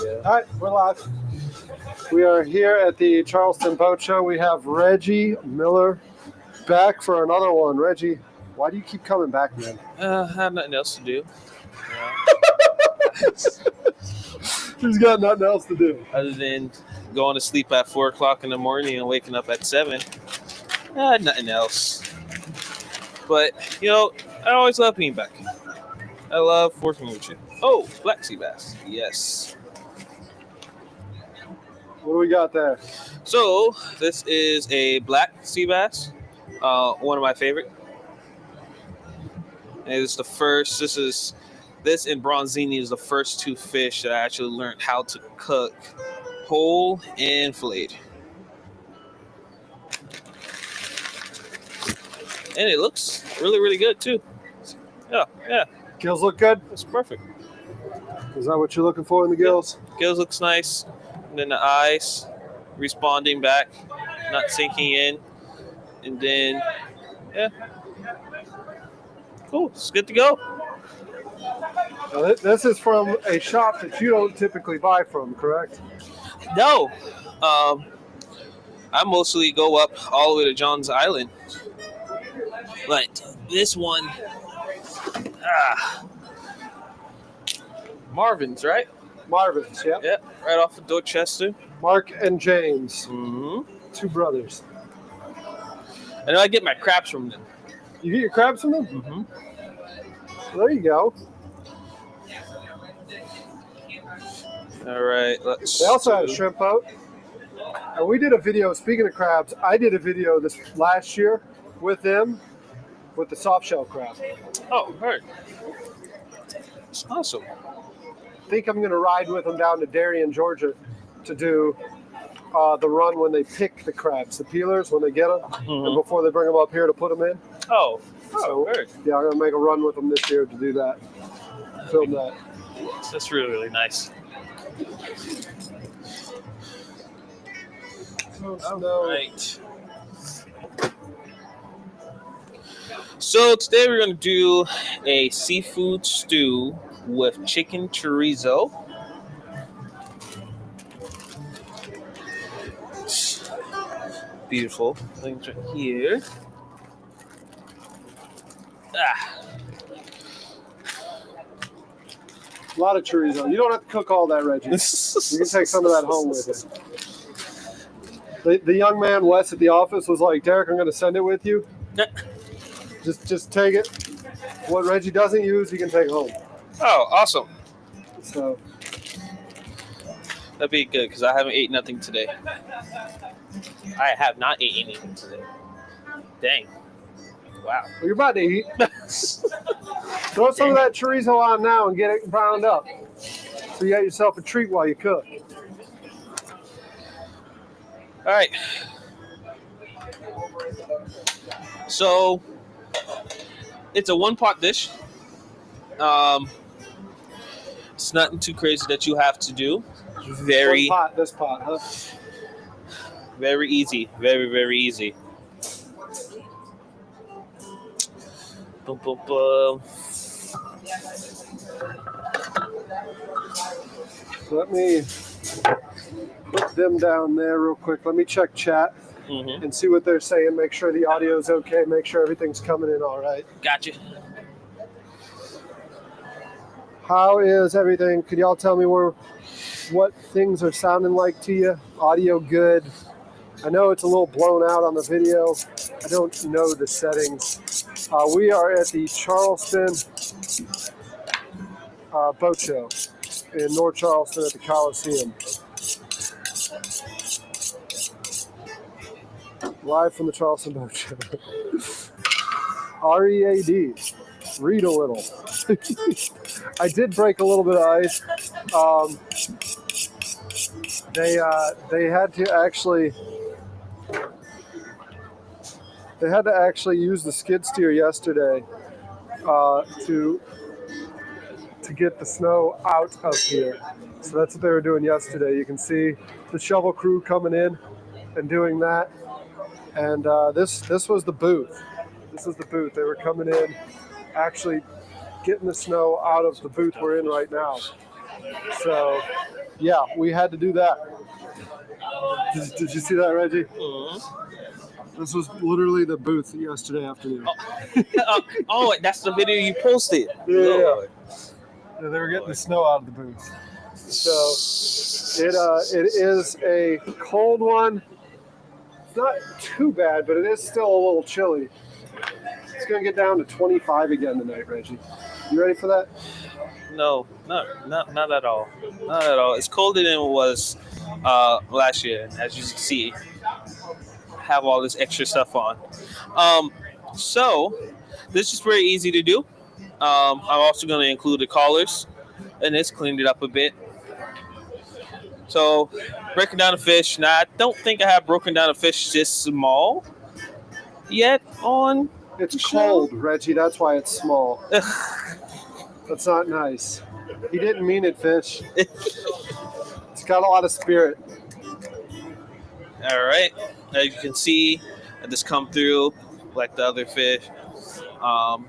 Yeah. All right, we're live. We are here at the Charleston Boat Show. We have Reggie Miller back for another one. Reggie, why do you keep coming back, man? I have nothing else to do. He's got nothing else to do. Other than going to sleep at 4 o'clock in the morning and waking up at 7. I had nothing else. But, I always love being back. I love working with you. Oh, black sea bass. Yes. What do we got there? So, this is a black sea bass. One of my favorite. And it's the first, this and bronzini is the first two fish that I actually learned how to cook whole and filleted. And it looks really, really good too. Yeah. Gills look good? It's perfect. Is that what you're looking for in the gills? Gills looks nice. And then the eyes responding back, not sinking in. And then, cool. It's good to go. Now, this is from a shop that you don't typically buy from, correct? No. I mostly go up all the way to John's Island. But this one, Marvin's, right? Marvin's, yeah. Yep, right off of Dorchester. Mark and James. Mm-hmm. Two brothers. I know I get my crabs from them. You get your crabs from them? Mm-hmm. There you go. All right, They also had a shrimp boat. And we did a video, speaking of crabs, I did a video this last year with them with the soft shell crab. Oh, right. It's awesome. I think I'm going to ride with them down to Darien, Georgia to do the run when they pick the crabs, the peelers, when they get them, and before they bring them up here to put them in. Oh, so, very. Yeah, I'm going to make a run with them this year to do that, film that. That's really, really nice. No. Right. So today we're going to do a seafood stew with chicken chorizo. Beautiful. Things right here. A lot of chorizo. You don't have to cook all that, Reggie. You can take some of that home with you. The young man, Wes, at the office was like, Derek, I'm going to send it with you. Just take it. What Reggie doesn't use, he can take home. Oh, awesome. So that'd be good because I haven't ate nothing today. I have not ate anything today. Dang. Wow. Well, you're about to eat. Throw some of that chorizo on now and get it browned up. So you got yourself a treat while you cook. All right. So it's a one-pot dish. It's nothing too crazy that you have to do. Very this pot, huh? Very easy. Very, very easy. Boom, boom, boom. Let me put them down there real quick. Let me check chat and see what they're saying. Make sure the audio's okay. Make sure everything's coming in all right. Gotcha. How is everything? Could y'all tell me what things are sounding like to you? Audio good? I know it's a little blown out on the video. I don't know the settings. We are at the Charleston Boat Show in North Charleston at the Coliseum. Live from the Charleston Boat Show. READ. Read a little. I did break a little bit of ice. They had to actually use the skid steer yesterday to get the snow out of here. So that's what they were doing yesterday. You can see the shovel crew coming in and doing that. And this was the booth. This is the booth. They were coming in, actually getting the snow out of the booth we're in right now. So, yeah, we had to do that. Did you see that, Reggie? Mm-hmm. This was literally the booth yesterday afternoon. Oh, that's the video you posted. Yeah. They were getting the snow out of the booth. So it is a cold one. It's not too bad, but it is still a little chilly. It's going to get down to 25 again tonight, Reggie. You ready for that? No, not at all. Not at all. It's colder than it was last year, as you can see. Have all this extra stuff on. So this is very easy to do. I'm also going to include the collars, and it's cleaned it up a bit. So breaking down the fish. Now I don't think I have broken down a fish this small yet on. It's cold, Reggie. That's why it's small. That's not nice. He didn't mean it, fish. It's got a lot of spirit. All right. As you can see, I just come through like the other fish. Come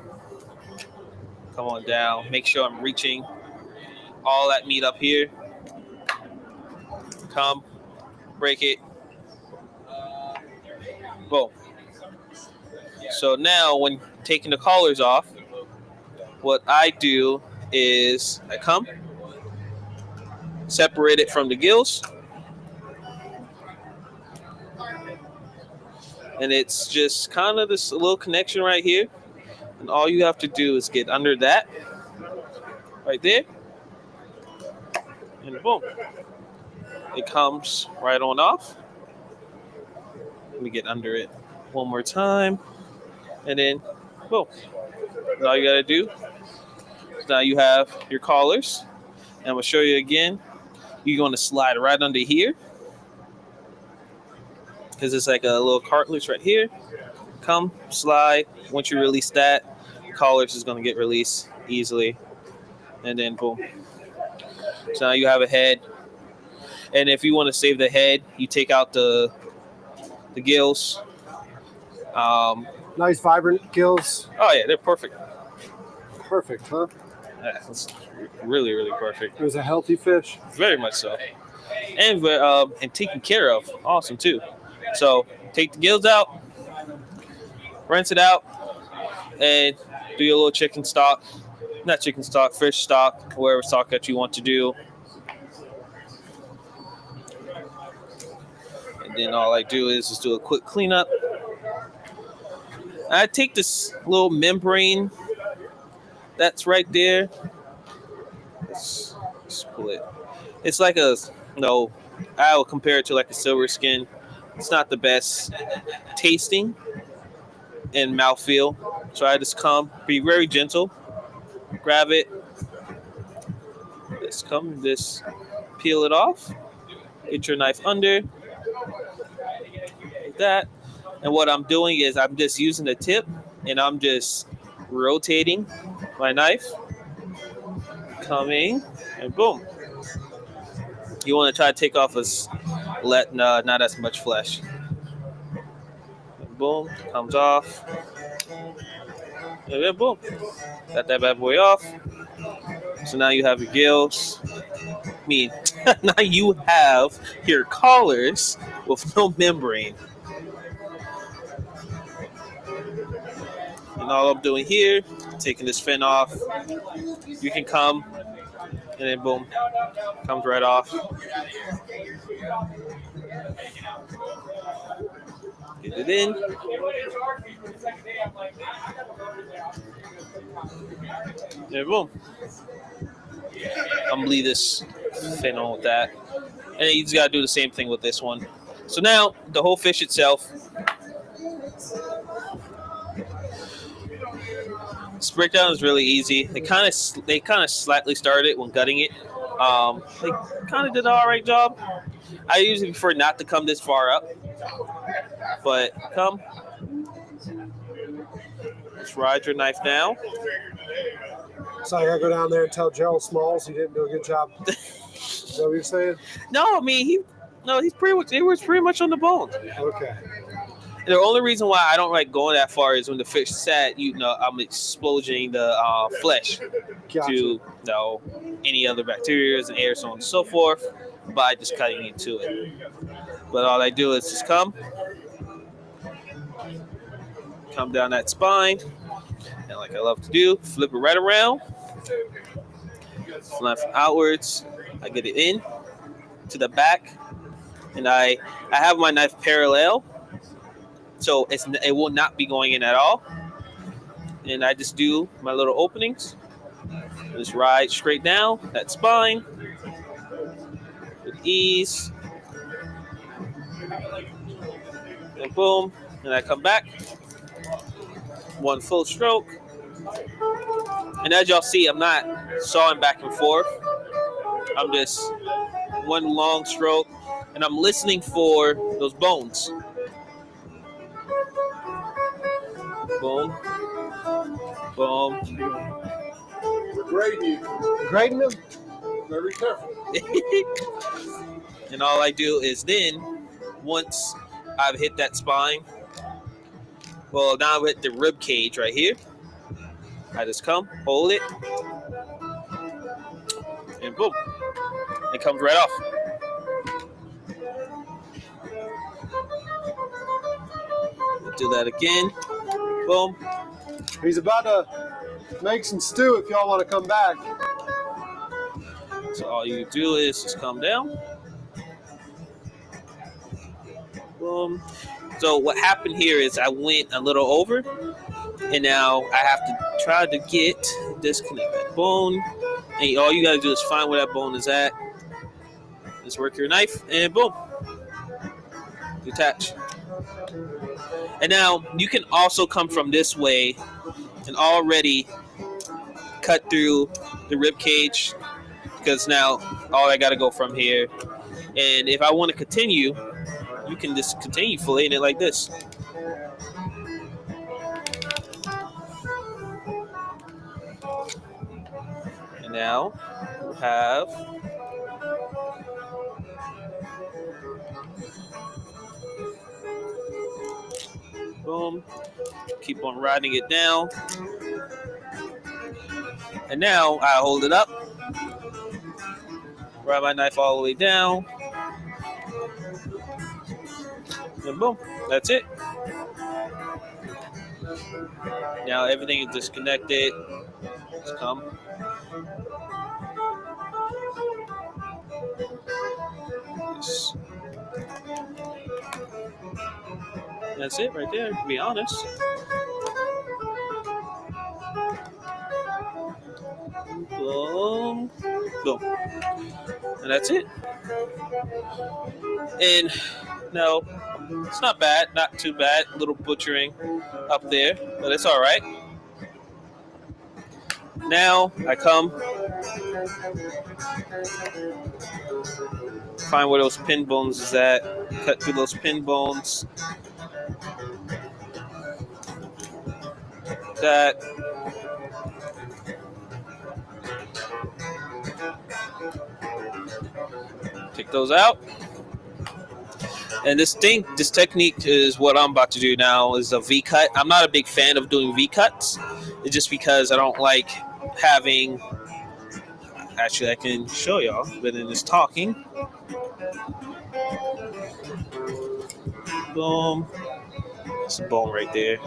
on down. Make sure I'm reaching all that meat up here. Come, break it. Boom. So now when taking the collars off, what I do is I come, separate it from the gills, and it's just kind of this little connection right here. And all you have to do is get under that, right there, and boom. It comes right on off. Let me get under it one more time, and then boom. And all you gotta do is now you have your collars. And I'm gonna show you again. You're gonna slide right under here, because it's like a little cartilage right here. Come, slide. Once you release that, the collars is gonna get released easily, and then boom. So now you have a head. And if you want to save the head, you take out the gills. Nice, vibrant gills. Oh yeah, they're perfect. Perfect, huh? Yeah, it's really, really perfect. It was a healthy fish. Very much so. And taken care of. Awesome too. So take the gills out, rinse it out, and do your little chicken stock. Not chicken stock, fish stock, whatever stock that you want to do. And then all I do is just do a quick cleanup. I take this little membrane that's right there. Let's pull it. It's like I would compare it to like a silver skin. It's not the best tasting and mouthfeel. So I just come, be very gentle, grab it, just peel it off, get your knife under, like that. And what I'm doing is I'm just using the tip and I'm just rotating my knife, coming, and boom. You want to try to take off not as much flesh. And boom, comes off. And then boom, got that bad boy off. So now you have your gills. Now you have your collars with no membrane. And all I'm doing here, taking this fin off. You can come, and then boom, comes right off. Get it in. And boom. I'm gonna leave this fin on with that. And you just gotta do the same thing with this one. So now the whole fish itself. This breakdown is really easy. They kind of slightly started when gutting it. They kind of did an all right job. I usually prefer not to come this far up, but come. Just ride your knife down. So I gotta go down there and tell Gerald Smalls he didn't do a good job. Is that what you're saying? No, I mean he was pretty much on the bone. Okay. The only reason why I don't like going that far is when the fish set, I'm exposing the flesh Gotcha. to any other bacteria and air, so on and so forth, by just cutting into it. But all I do is just come down that spine, and like I love to do, flip it right around, flip outwards. I get it in to the back, and I have my knife parallel, so it will not be going in at all. And I just do my little openings. Just ride straight down that spine with ease. And boom. And I come back. One full stroke. And as y'all see, I'm not sawing back and forth. I'm just one long stroke. And I'm listening for those bones. Boom. Boom. Grading them? Very careful. And all I do is then, once I've hit that spine, well, now I've hit the rib cage right here. I just come, hold it, and boom, it comes right off. Do that again, boom. He's about to make some stew if y'all want to come back. So all you do is just come down, boom. So what happened here is I went a little over, and now I have to try to disconnect that bone. And all you got to do is find where that bone is at. Just work your knife, and boom, detach. And now you can also come from this way and already cut through the rib cage, because now all I got to go from here. And if I want to continue, you can just continue filleting it like this. And now we'll have boom. Keep on riding it down. And now I hold it up. Ride my knife all the way down. And boom. That's it. Now everything is disconnected. Let's come. Yes. That's it right there, to be honest. Boom. Boom. And that's it. And no, it's not bad. Not too bad. A little butchering up there, but it's all right. Now I come, find where those pin bones is at, cut through those pin bones. That. Take those out. And this technique is what I'm about to do now, is a V-cut. I'm not a big fan of doing V-cuts. It's just because I don't like having... Actually, I can show y'all, but in this talking. Boom. It's a bone right there.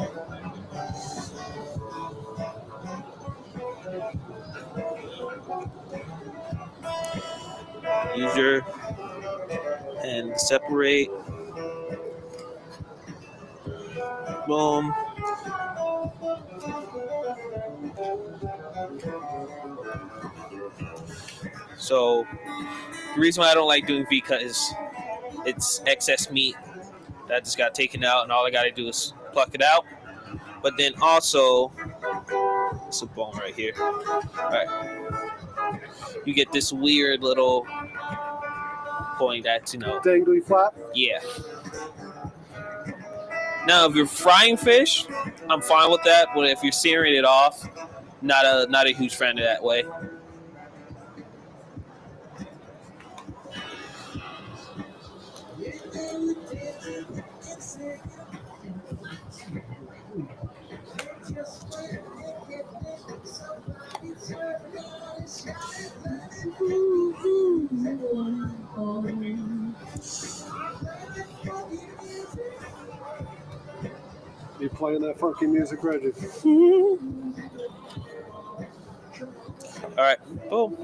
Use your hand to separate. Boom. So the reason why I don't like doing V-cut is it's excess meat that just got taken out, and all I got to do is pluck it out. But then also, it's a bone right here. All right. You get this weird little point that's, dangly flap? Yeah. Now, if you're frying fish, I'm fine with that. But if you're searing it off, not a huge fan of that way. You playing that funky music, Reggie? All right, boom.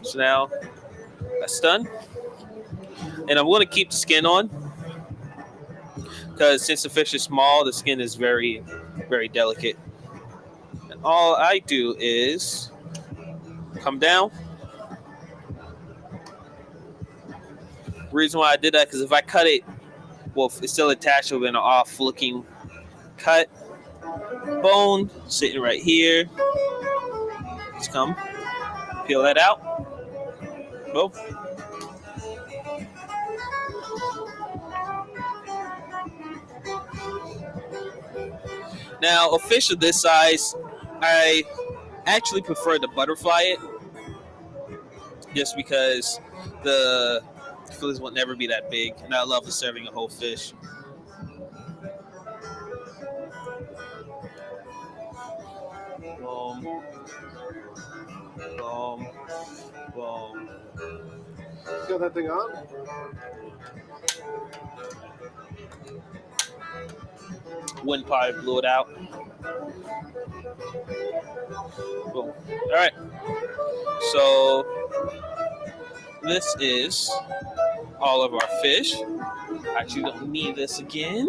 So now that's done. And I'm going to keep the skin on because since the fish is small, the skin is very, very delicate. And all I do is come down. Reason why I did that because if I cut it, well, it's still attached with an off-looking cut. Bone sitting right here. Just come, peel that out. Boom. Now, a fish of this size, I actually prefer to butterfly it, just because the fillets will never be that big, and I love serving a whole fish. Boom, boom, boom. You got that thing on? Wind probably blew it out. Boom. All right. So this is all of our fish. Actually, don't need this again.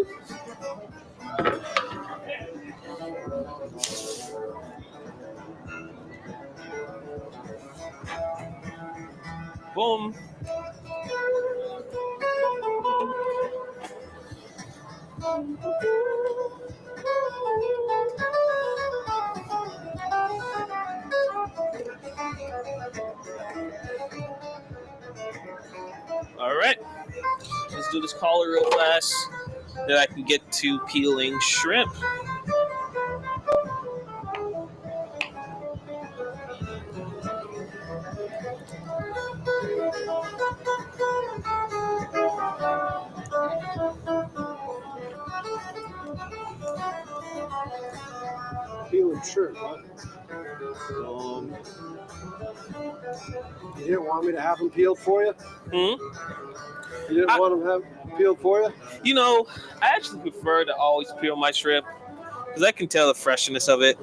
Boom. All right. Let's do this collar real fast. Then I can get to peeling shrimp. Peeling shrimp, huh? You didn't want me to have them peeled for you? You didn't want them to have peeled for you? You know, I actually prefer to always peel my shrimp because I can tell the freshness of it.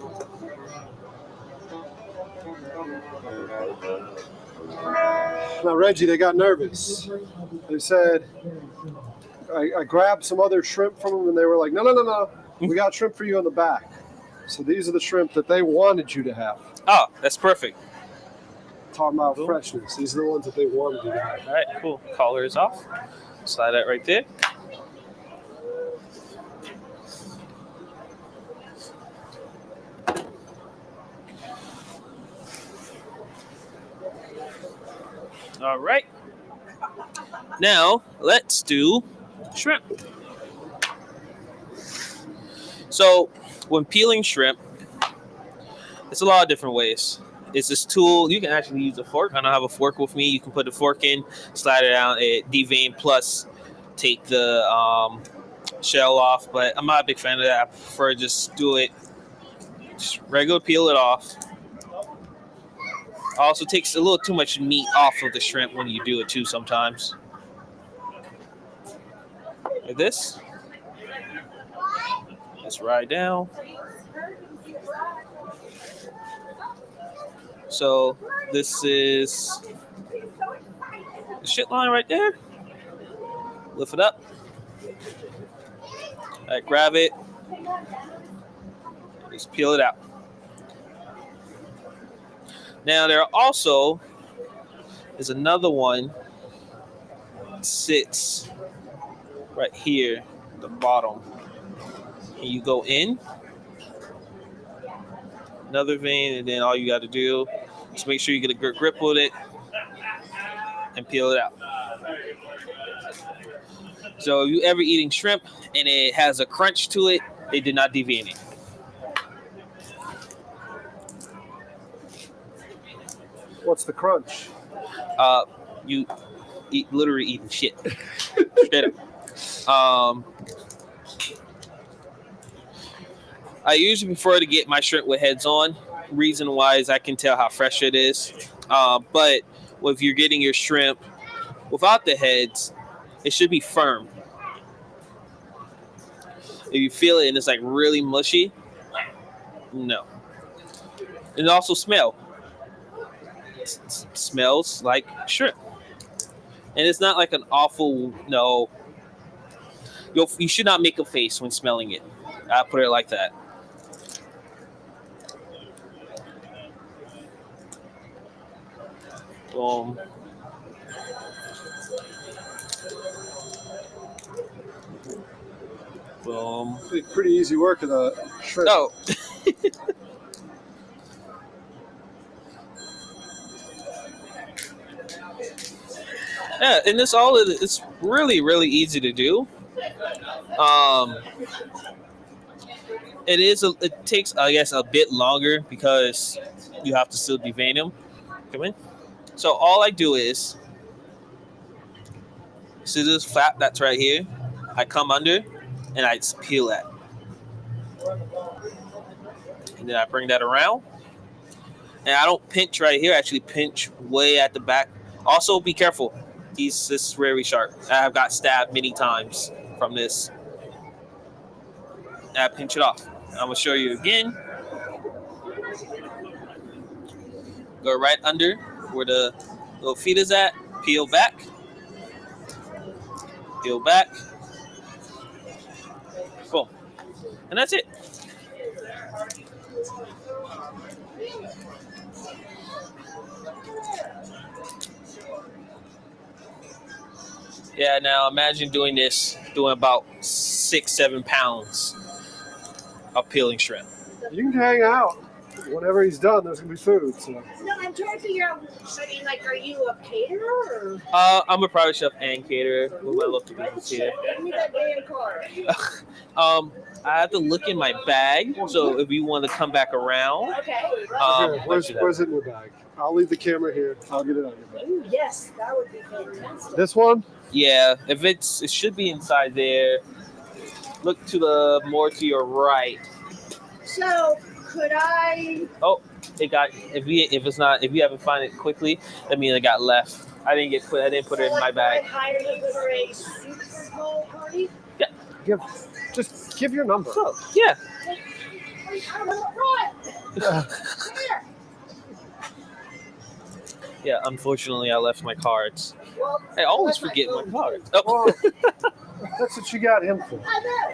Now, Reggie, they got nervous. They said, I grabbed some other shrimp from them, and they were like, no. We got shrimp for you on the back. So these are the shrimp that they wanted you to have. Oh, that's perfect. Talking about freshness. These are the ones that they wanted you to have. All right, cool. Collar is off. Slide that right there. All right. Now, let's do shrimp. So, when peeling shrimp, it's a lot of different ways. It's this tool. You can actually use a fork. I don't have a fork with me. You can put the fork in, slide it out, devein, plus take the shell off. But I'm not a big fan of that. I prefer just do it, just regular peel it off. Also takes a little too much meat off of the shrimp when you do it too sometimes. Like this. Just right down. So this is the shit line right there. Lift it up. All right, grab it. Just peel it out. Now there also is another one that sits right here at the bottom. And you go in, another vein, and then all you got to do is make sure you get a good grip with it and peel it out. So if you ever eating shrimp and it has a crunch to it, they did not devein it. What's the crunch? You literally eating shit. Straight up. I usually prefer to get my shrimp with heads on. Reason why is I can tell how fresh it is. But if you're getting your shrimp Without the heads, it should be firm. If you feel it and it's like really mushy, no. And it also smells like shrimp. And it's not like an awful, no. You should not make a face when smelling it. I put it like that. Boom. Boom. Pretty easy work of the shrimp. No. Yeah, and it's really, really easy to do. It takes, I guess, a bit longer because you have to still devein them. Come in. So all I do is see this flap that's right here. I come under and I just peel that, and then I bring that around. And I don't pinch right here. I actually pinch way at the back. Also, be careful. This is very sharp. I've got stabbed many times from this. And I pinch it off. I'm gonna show you again. Go right under where the little feet is at. Peel back. Peel back. Boom. And that's it. Yeah, now imagine doing about 6-7 pounds of peeling shrimp. You can hang out. Whenever he's done, there's gonna be food. So. No, I'm trying to figure out. I mean, like, are you a caterer or? I'm a private chef and caterer. Who I love to business here. Give me that damn card. I have to look in my bag. So if you want to come back around, Okay. Okay, where's it in your bag? I'll leave the camera here. I'll get it on your bag. Ooh, yes, that would be fantastic. This one? yeah, if it should be inside there. Look more to your right. So, could I? Oh, it got if you haven't found it quickly, that means it got left. I didn't put it in my bag. Hire you for a Super Bowl party? Just give your number. Oh, yeah. I don't know. Here. Yeah, unfortunately I left my cards. Well, I always that's my forget my phone. cards. Oh. Well, that's what you got him for. I know.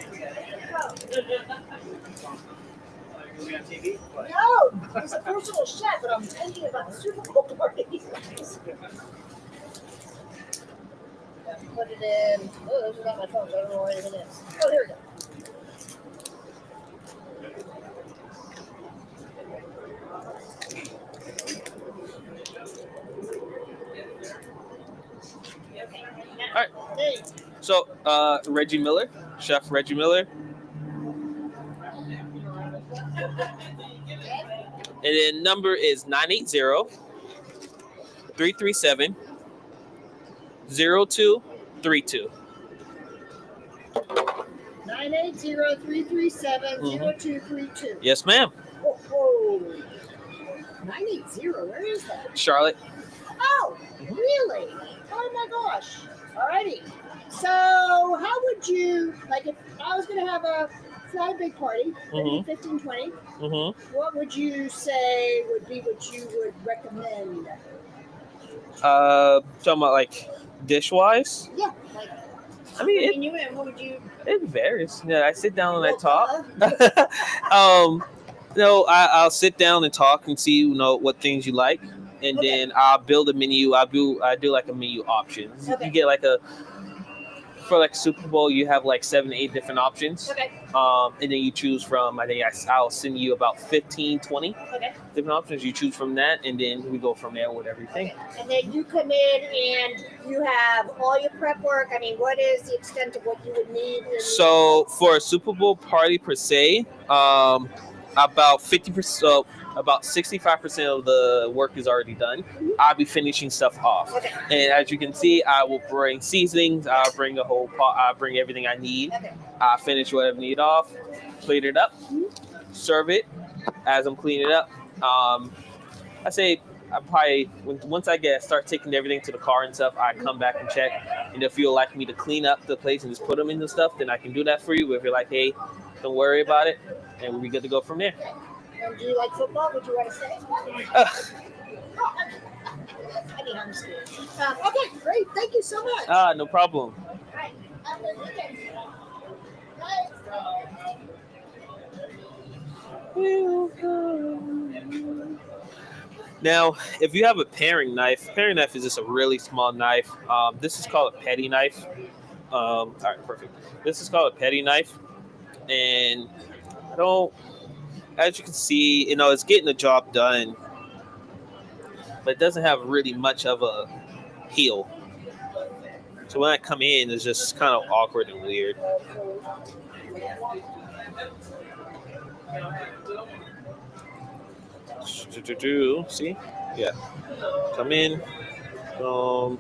No, he's a personal chef, but I'm thinking about the Super Bowl party. Put it in. Oh, this is not my phone, so I don't know where anything is. Oh, here we go. All right. Hey. So, Reggie Miller, Chef Reggie Miller. And then number is 980-337-0232. 980-337-0232. Yes, ma'am. Oh, 980, where is that? Charlotte. Oh, really? Oh my gosh. Alrighty. So, how would you, like, if I was going to have a not big party, maybe 15, 20, what would you say would be what you would recommend? Talking about like dish-wise? Yeah, like, I mean, what would you? It varies. Yeah, I sit down and I talk. I'll sit down and talk and see, what things you like, and then I'll build a menu. I do like a menu options. Okay. You get for Super Bowl, you have 7 to 8 different options. Okay. And then you choose from, I'll send you about 15, 20 different options. You choose from that, and then we go from there with everything. Okay. And then you come in and you have all your prep work. I mean, what is the extent of what you would need? So for a Super Bowl party per se, about 50%, about 65% of the work is already done. I'll be finishing stuff off. Okay. And as you can see, I will bring seasonings. I'll bring the whole pot. I'll bring everything I need. Okay. I'll finish whatever I need off, clean it up, serve it. As I'm cleaning it up, I say I probably once I start taking everything to the car and stuff, I come back and check. And if you'd like me to clean up the place and just put them in the stuff, then I can do that for you. But if you're like, hey, don't worry about it, and we'll be good to go from there. And do you like football? Would you want to stay? Anyhow, I'm just kidding. Okay, great. Thank you so much. No problem. All right. Have a good weekend. Bye. Now, if you have a paring knife is just a really small knife. This is called a petty knife. All right, perfect. This is called a petty knife, and I don't. As you can see, it's getting the job done, but it doesn't have really much of a heel. So when I come in, it's just kind of awkward and weird. See? Yeah. Come in. All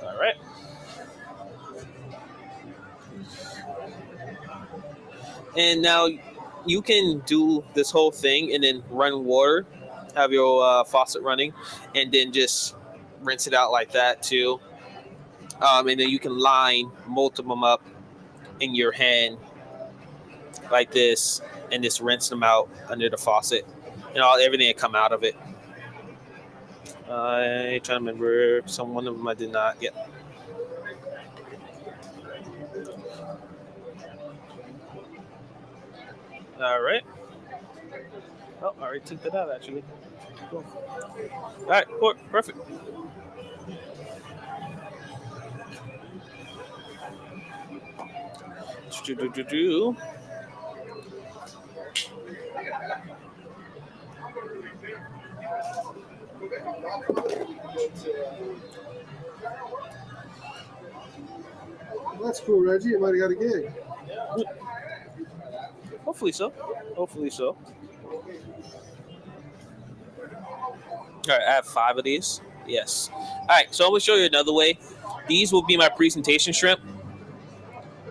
right. And now you can do this whole thing and then run water, have your faucet running, and then just rinse it out like that too. And then you can line multiple them up in your hand like this and just rinse them out under the faucet. Everything that come out of it. I trying to remember one of them I did not get. All right. Oh, I already took that out actually. Cool. All right, cool. Perfect. Well, that's cool, Reggie. You might have got a gig. Hopefully so. All right, I have 5 of these. Yes. All right, so I'm going to show you another way. These will be my presentation shrimp.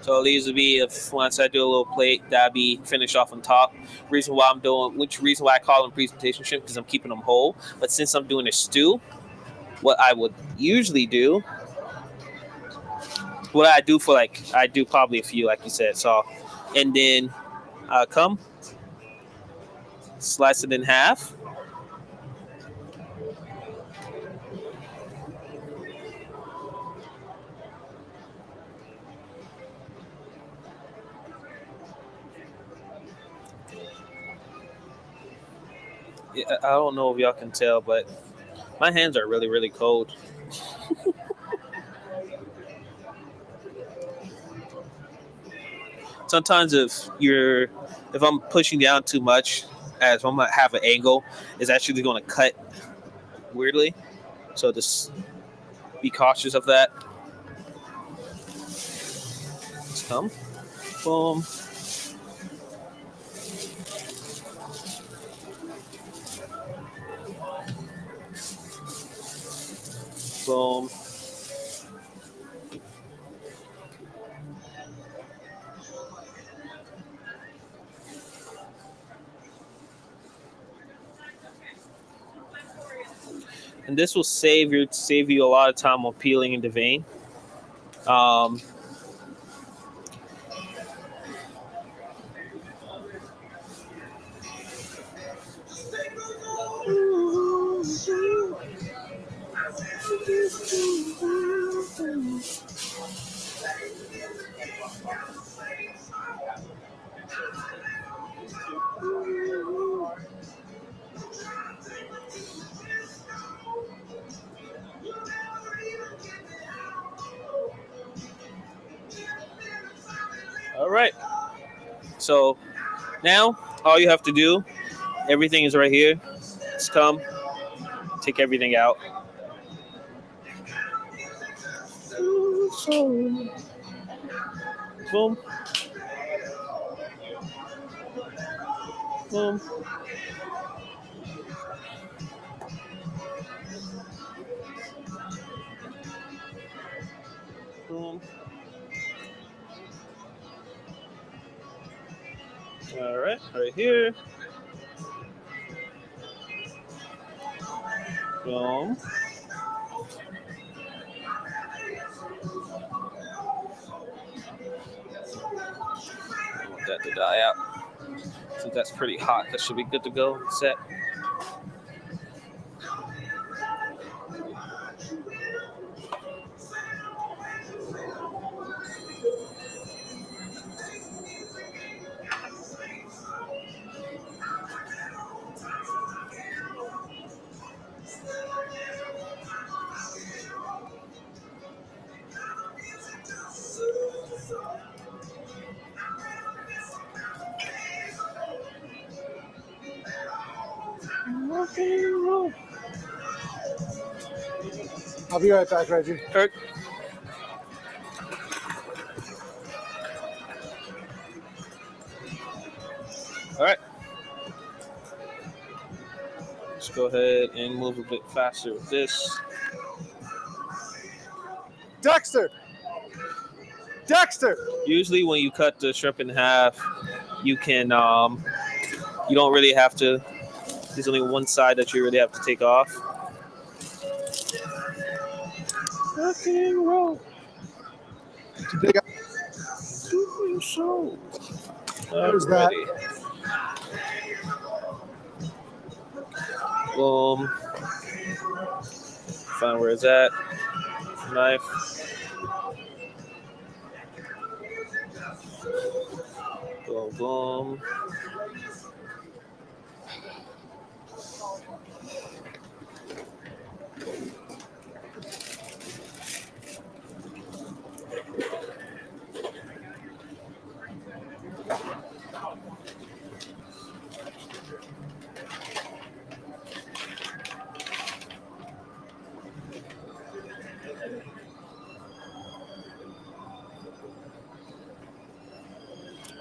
So these will be, once I do a little plate, that'll be finished off on top. Reason why I call them presentation shrimp, because I'm keeping them whole. But since I'm doing a stew, what I would usually do, I do probably a few, like you said. So, and then come, slice it in half. I don't know if y'all can tell, but my hands are really, really cold. Sometimes if I'm pushing down too much, as I'm gonna have an angle, it's actually going to cut weirdly. So just be cautious of that. Let's come, boom. Boom. And this will save you a lot of time on peeling in the vein. All right. So now all you have to do, everything is right here. Just come, take everything out. Boom. Boom. Boom. All right here. Boom. I want that to die out. Since that's pretty hot, that should be good to go. Set. I'll be right back, Reggie. Kirk. All right. Let's go ahead and move a bit faster with this. Dexter! Usually when you cut the shrimp in half, you can, you don't really have to, there's only one side that you really have to take off. Rock and roll. So, There's that. Boom. Find where it's at. Knife. Boom, boom.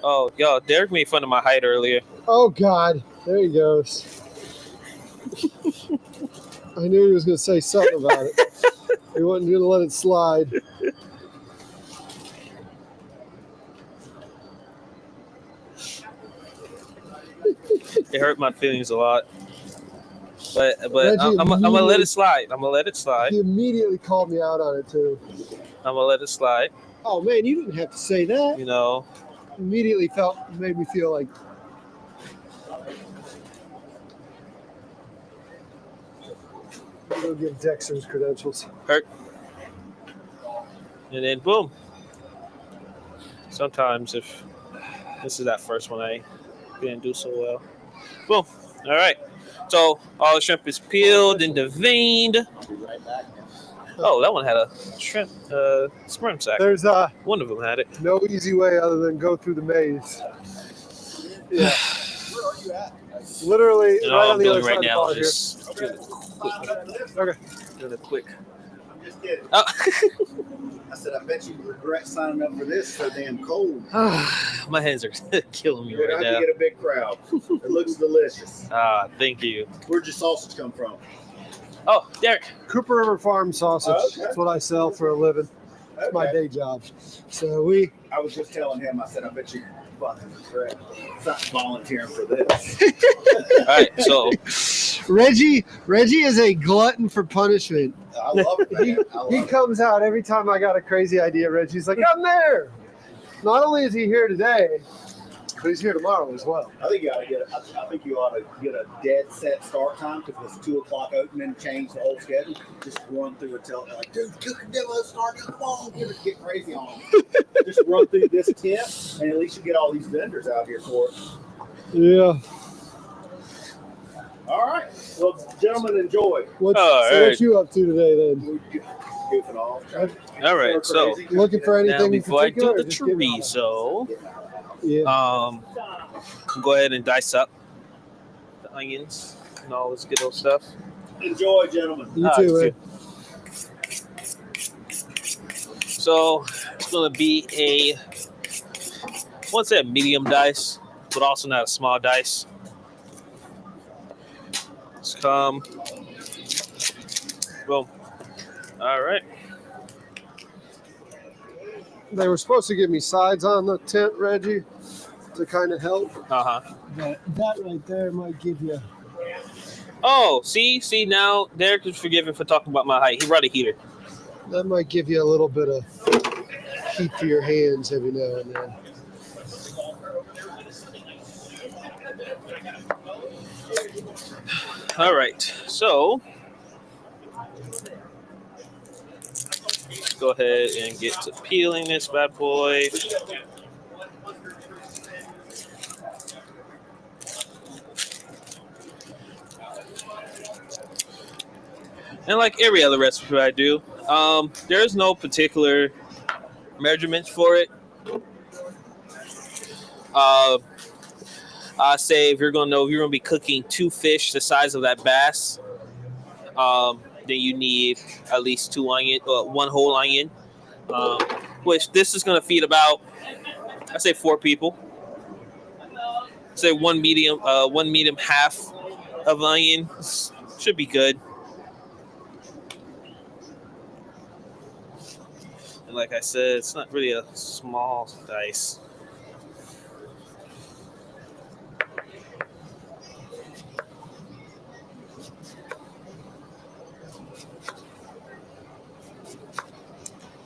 Oh, yo, Derek made fun of my height earlier. Oh, God. There he goes. I knew he was going to say something about it. He wasn't going to let it slide. It hurt my feelings a lot. But Reggie, I'm gonna let it slide. I'm gonna let it slide. He immediately called me out on it, too. I'm gonna let it slide. Oh, man, you didn't have to say that. You know. Immediately made me feel like. I'm going to give Dexter's credentials. Hurt. And then boom. Sometimes if this is that first one I didn't do so well. Boom. All right. So all the shrimp is peeled and deveined. I'll be right back. Oh, that one had a shrimp sperm sac. There's One of them had it. no easy way other than go through the maze. Yeah. Where are you at? Literally You know, right on I'm the doing other side right of the now. bar here. Just Okay. doing a quick. I'm just kidding. Oh. I said, I bet you regret signing up for this. So damn cold. My hands are killing me You're right gonna have now. to get a big crowd. It looks delicious. Ah, thank you. Where'd your sausage come from? Oh, Derek. Cooper River Farm sausage. Oh, okay. That's what I sell for a living. It's my day job. So I was just telling him. I said, I bet you fucking regret not volunteering for this. All right, so Reggie is a glutton for punishment. I love it. Man. I love He it. comes out every time I got a crazy idea. Reggie's like, I'm there. Not only is he here today, but he's here tomorrow as well. I think you ought to get. I think you ought to get a dead set start time because it's 2:00 opening. Change the whole schedule. Just run through until like, dude, the cooking demo started. Come on, get crazy on them. Just run through this tent, and at least you get all these vendors out here for it. Yeah. All right. Well, gentlemen, enjoy. What right. you up to today then? Goofing off. all right, so Looking for now anything in before I particular? do or the just give me- chorizo, Yeah. go ahead and dice up the onions and all this good old stuff. Enjoy, gentlemen. You too, man. So it's gonna be I won't say a medium dice, but also not a small dice. Let's come. Boom. All right. They were supposed to give me sides on the tent, Reggie, to kind of help. Uh huh. But that right there might give you. Oh, see, now Derek is forgiven for talking about my height. He brought a heater. That might give you a little bit of heat for your hands every now and then. All right, so go ahead and get to peeling this bad boy. And like every other recipe I do, there's no particular measurements for it. I say if you're gonna be cooking 2 fish the size of that bass, then you need at least 1 whole onion, which this is gonna feed about, I say 4 people. Say one medium half of onion should be good. And like I said, it's not really a small dice.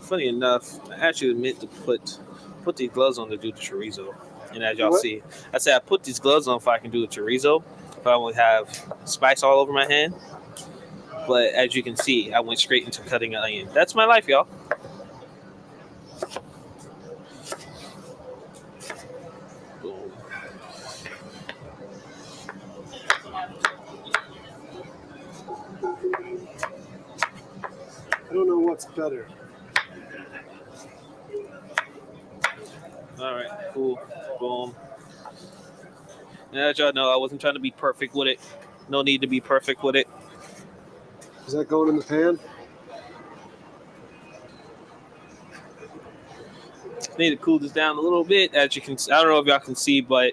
Funny enough, I actually meant to put these gloves on to do the chorizo. And as y'all see, I said I put these gloves on if I can do the chorizo, if I won't have spice all over my hand. But as you can see, I went straight into cutting an onion. That's my life, y'all. Boom. I don't know what's better. All right, cool. Boom. And as y'all know, I wasn't trying to be perfect with it. No need to be perfect with it. Is that going in the pan? Need to cool this down a little bit. As you can, I don't know if y'all can see, but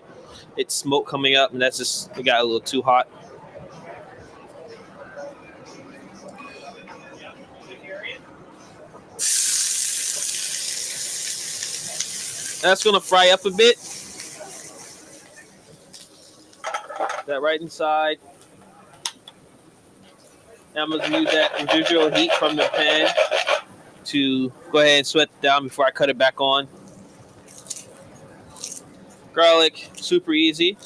it's smoke coming up, and that's just, it got a little too hot. That's gonna fry up a bit. That right inside. And I'm gonna use that residual heat from the pan to go ahead and sweat it down before I cut it back on. Garlic, super easy.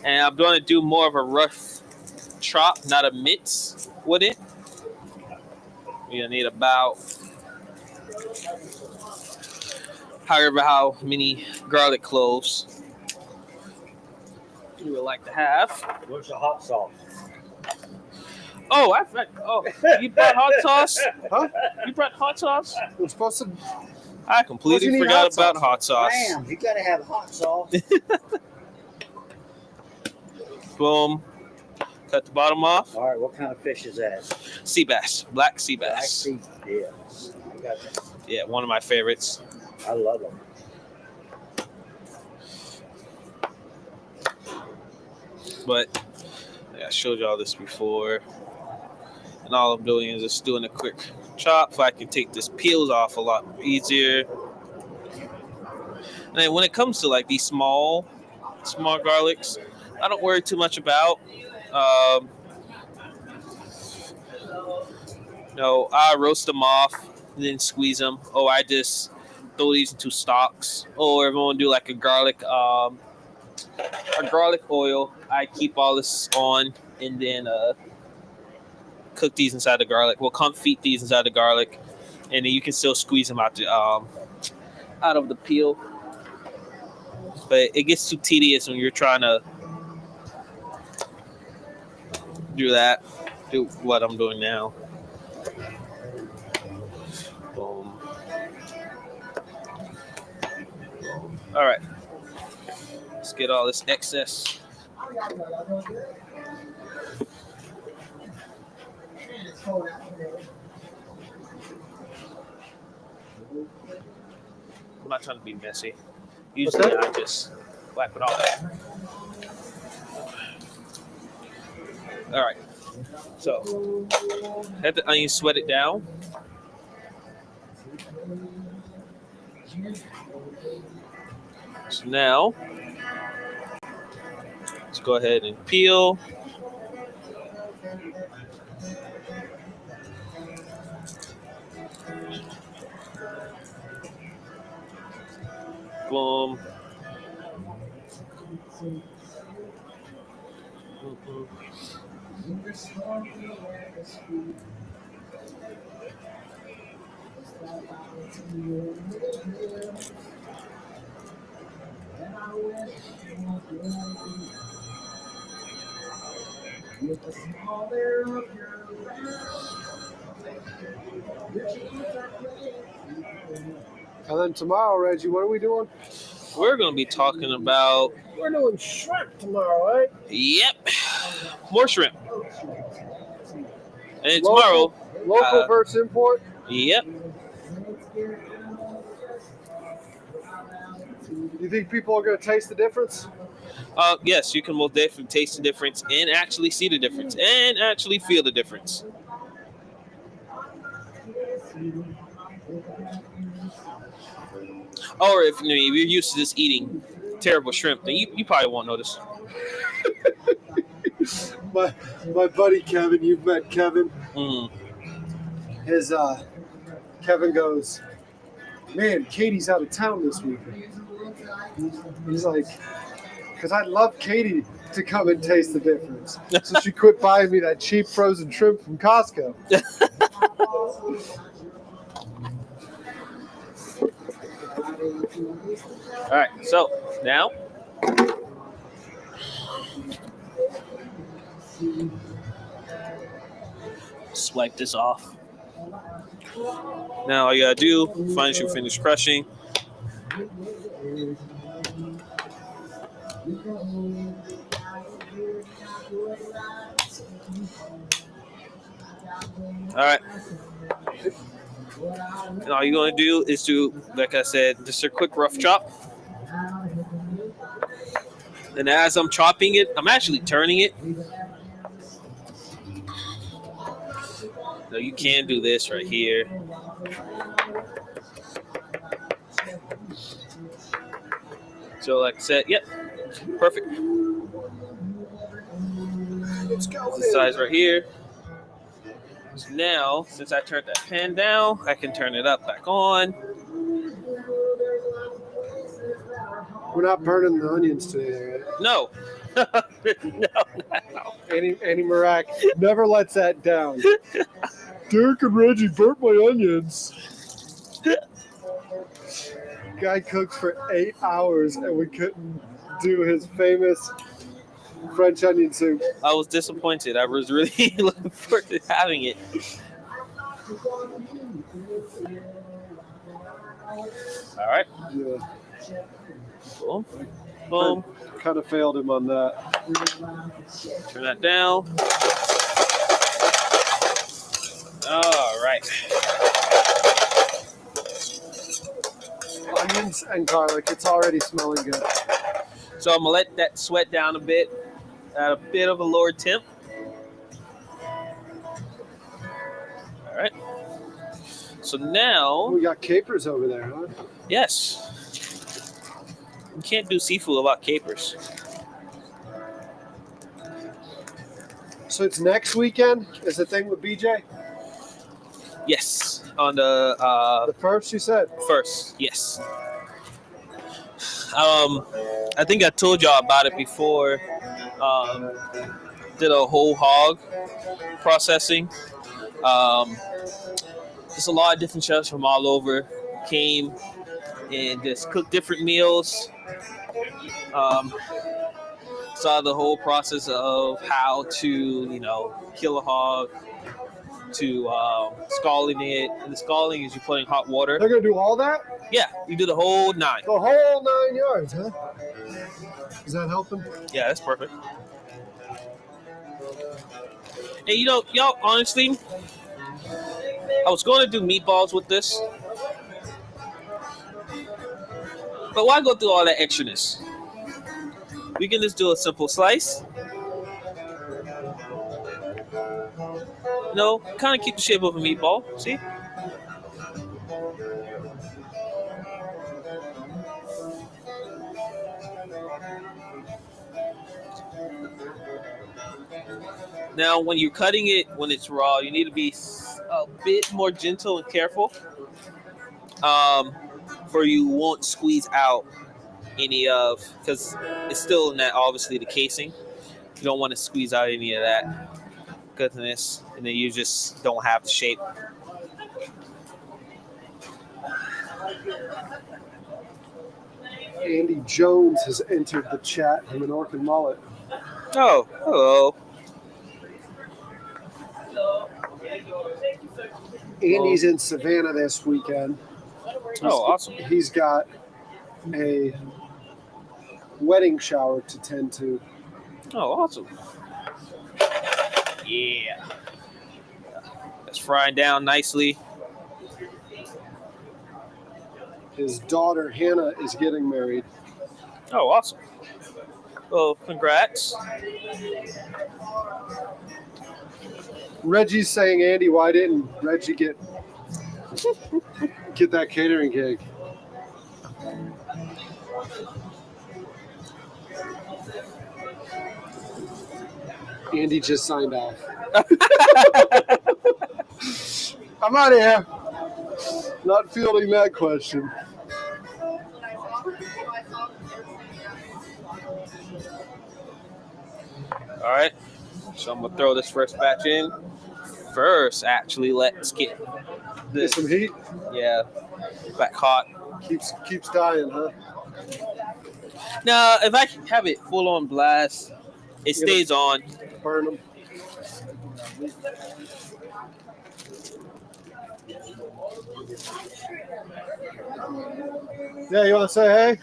And I'm going to do more of a rough chop, not a mince with it. You're gonna need about how many garlic cloves you would like to have. Where's the hot sauce? Oh, you brought hot sauce? Huh? You brought hot sauce? We're supposed to. I completely forgot about hot sauce. Damn, you gotta have hot sauce. Boom. Cut the bottom off. All right, what kind of fish is that? SeaBass, black SeaBass. Black sea. Yeah, I got that. Yeah, one of my favorites. I love them. But I showed y'all this before. And all I'm doing is just doing a quick chop so I can take this peels off a lot easier. And then when it comes to like these small garlics, I don't worry too much about. I roast them off, then squeeze them. Oh, I just throw these into stocks. Or if I want to do like a garlic oil, I keep all this on and then cook these inside the garlic. We'll confit these inside the garlic, and then you can still squeeze them out of the peel. But it gets too tedious when you're trying to do what I'm doing now. Boom. All right. Let's get all this excess. I'm not trying to be messy. Usually I just wipe it off. All right. So, let the onion sweat it down. So now, let's go ahead and peel. Boom. And then tomorrow, Reggie, what are we doing? We're going to be talking about, We're doing shrimp tomorrow, right? yep, more shrimp. And Local- tomorrow, Local versus import. yep. You think people are going to taste the difference? Yes, you can most definitely taste the difference and actually see the difference and actually feel the difference. Or if you're used to just eating terrible shrimp, then you probably won't notice. My buddy Kevin, you've met Kevin. Mm. His Kevin goes, man, Katie's out of town this weekend. He's like, because I'd love Katie to come and taste the difference. So she quit buying me that cheap frozen shrimp from Costco. All right, so now swipe this off. Now all you gotta do, once you finish crushing, all right. And all you're gonna do is do, like I said, just a quick rough chop. And as I'm chopping it, I'm actually turning it. So you can do this right here. So like I said, yep, perfect. Let's go. The size right here. So now, since I turned that pan down, I can turn it up back on. We're not burning the onions today, right? No. No. Annie Marak never lets that down. Derek and Reggie burnt my onions. Guy cooks for 8 hours and we couldn't do his famous French onion soup. I was disappointed. I was really looking forward to having it. All right. Yeah, Boom. Boom. kind of failed him on that. Turn that down. All right. Onions and garlic, it's already smelling good. So I'm gonna let that sweat down a bit at a bit of a lower temp. All right. So now, We got capers over there, huh? yes, you can't do seafood without capers. So it's next weekend is the thing with BJ? Yes, on the The first, you said? first. Yes. I think I told y'all about it before. Did a whole hog processing. Just a lot of different chefs from all over came and just cooked different meals. Saw the whole process of how to, kill a hog, to scalding it. And the scalding is you putting hot water. They're going to do all that? Yeah, you do the whole 9. The whole 9 yards, huh? Is that helping? Yeah, that's perfect. And y'all, honestly, I was going to do meatballs with this. But why go through all that extraness? We can just do a simple slice. Kind of keep the shape of a meatball. See? Now, when you're cutting it, when it's raw, you need to be a bit more gentle and careful, for you won't squeeze out any of, because it's still in that, obviously, the casing. You don't want to squeeze out any of that goodness, and then you just don't have the shape. Andy Jones has entered the chat from an Orkin Mullet. Oh, hello. Andy's in Savannah this weekend. Oh, awesome. He's got a wedding shower to tend to. Oh, awesome. Yeah. That's frying down nicely. His daughter Hannah is getting married. Oh, awesome. Well, congrats. Reggie's saying, Andy, why didn't Reggie get that catering gig? Andy just signed off. I'm out of here. Not fielding that question. All right. So I'm going to throw this first batch in. First, actually, let's get Get this. some heat. Yeah. Back hot. Keeps dying, huh? Now, if I have it full on blast, it stays on. Burn them. Yeah, you want to say hey?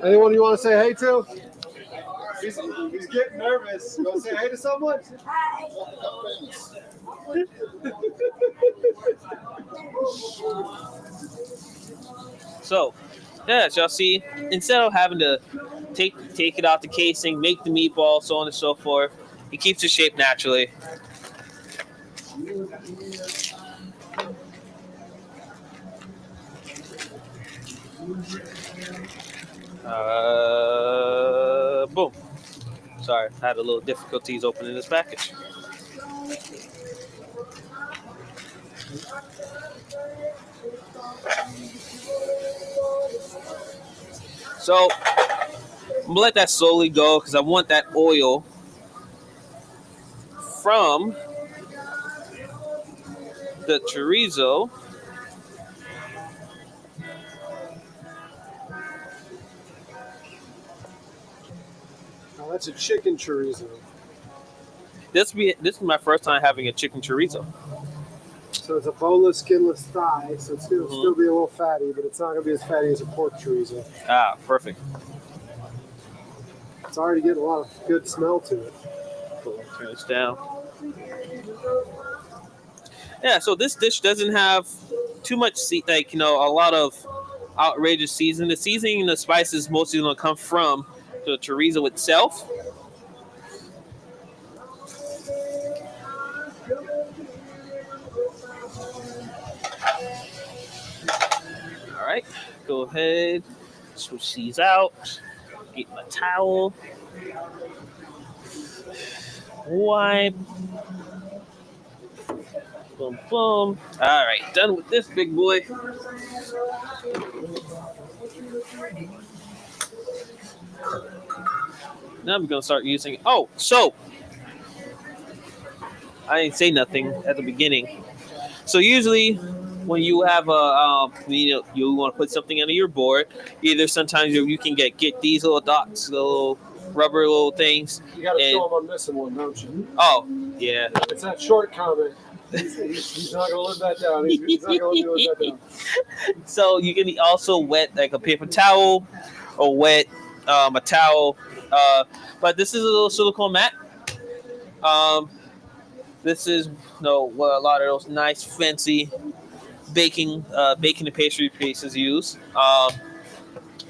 Anyone you want to say hey to? He's getting nervous. You want to say hey to someone? So, yeah, as y'all see, instead of having to take it out the casing, make the meatball, so on and so forth, it keeps the shape naturally. Boom. Sorry, I had a little difficulties opening this package. So I'm gonna let that slowly go because I want that oil from the chorizo Now that's a chicken chorizo. This is my first time having a chicken chorizo. So it's a boneless, skinless thigh, so it's going to still be a little fatty, but it's not going to be as fatty as a pork chorizo. Ah, perfect. It's already getting a lot of good smell to it. Cool. Turn this down. Yeah, so this dish doesn't have too much, a lot of outrageous seasoning. The seasoning and the spices mostly going to come from the chorizo itself. All right, go ahead, switch these out, get my towel, wipe, boom, boom. All right, done with this big boy. Now I'm gonna start using, so I didn't say nothing at the beginning. So usually when you have you want to put something under your board, either sometimes you can get these little dots, little rubber little things. You got to show him I'm missing one, don't you? Oh, yeah. It's that short comment. He's not going to live that down. He's not going to live that down. So you can also wet like a paper towel or wet a towel. But this is a little silicone mat. This is what a lot of those nice fancy baking and pastry pieces use.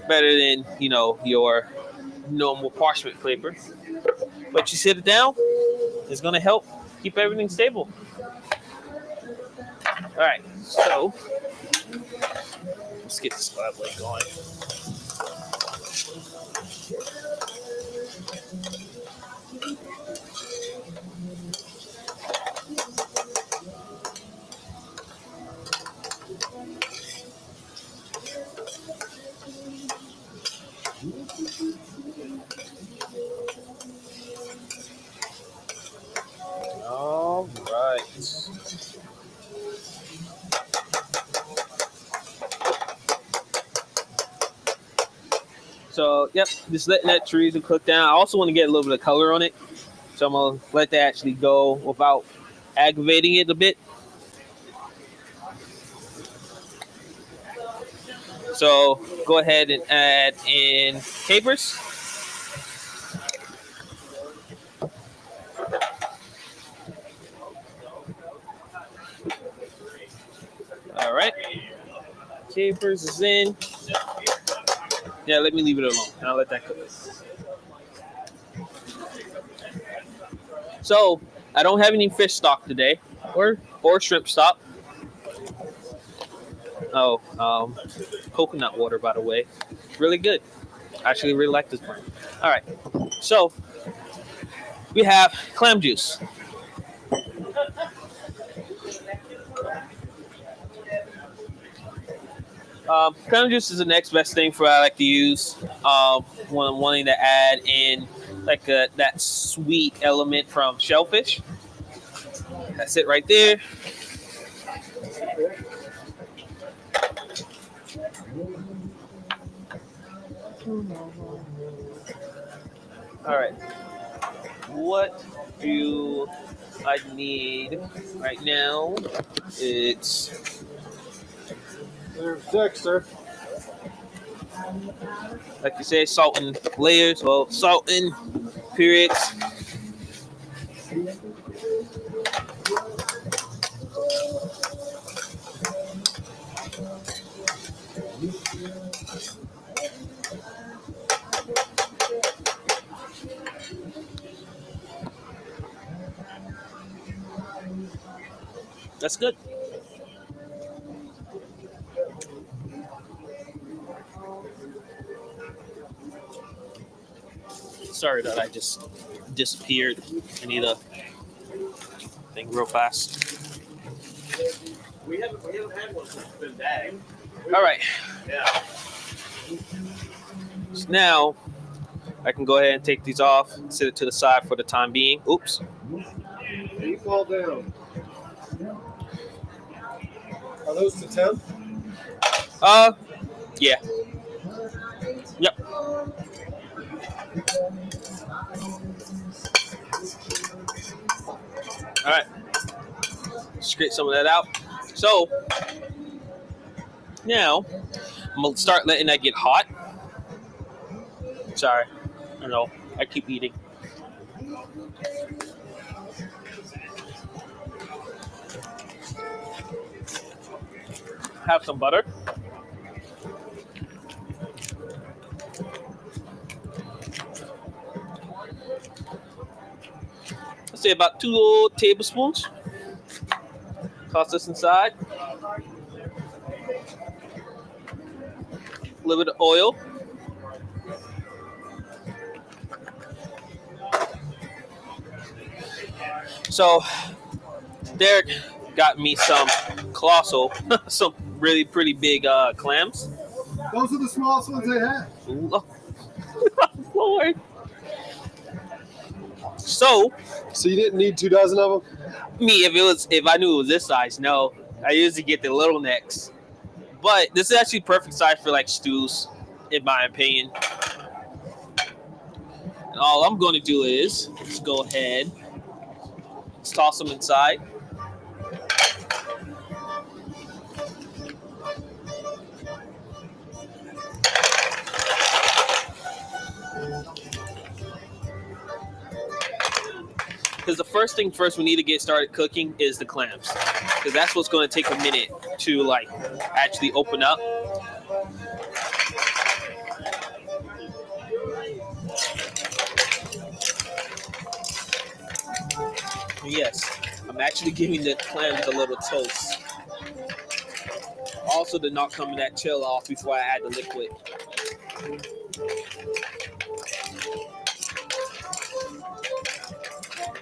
Better than your normal parchment paper. But you sit it down, it's gonna help keep everything stable. All right, so let's get this bad boy going. So, yep, just letting that chorizo cook down. I also want to get a little bit of color on it. So I'm going to let that actually go without aggravating it a bit. So go ahead and add in capers. All right. Capers is in. Yeah, let me leave it alone. I'll let that cook. So I don't have any fish stock today, or shrimp stock. Oh, coconut water, by the way, really good. I actually really like this one. All right, so we have clam juice. Clam juice is the next best thing for I like to use when I'm wanting to add in like that sweet element from shellfish. That's it right there. All right. What do I need right now? It's There's Dexter. like you say, salt and layers. Well, salt and periods. That's good. Sorry that I just disappeared. I need a thing real fast. We haven't had one since it's been bagged. All right. Yeah. So now I can go ahead and take these off, set it to the side for the time being. Oops. You fall down. Are those to 10? Yeah. Yep. All right. Scrape some of that out. So now I'm gonna start letting that get hot. Sorry, I know I keep eating. Have some butter. Let's say about 2 tablespoons. Toss this inside. A little bit of oil. So Derek got me some colossal, some really pretty big clams. Those are the smallest ones they have. Lord. So you didn't need 2 dozen of them? me, if I knew it was this size, no. I usually get the little necks. But this is actually perfect size for like stews, in my opinion. And all I'm going to do is just go ahead, let's toss them inside. Because the first thing first we need to get started cooking is the clams. Because that's what's going to take a minute to like actually open up. Yes, I'm actually giving the clams a little toast. Also to not come that chill off before I add the liquid.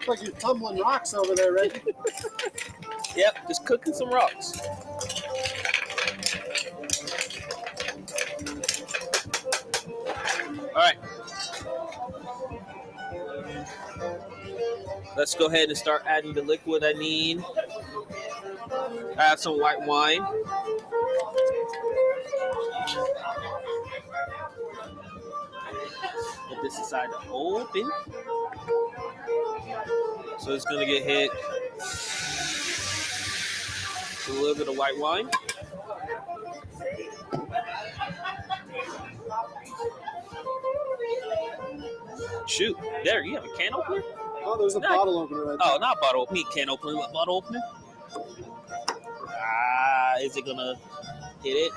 Looks like you're tumbling rocks over there, Reggie. Yep, just cooking some rocks. All right. Let's go ahead and start adding the liquid I need. Add some white wine. this side open. So it's gonna get hit with a little bit of white wine. Shoot, there you have a can opener? Oh, there's a bottle opener right there. Oh, not bottle opener. Can opener, but bottle opener. Is it gonna hit it?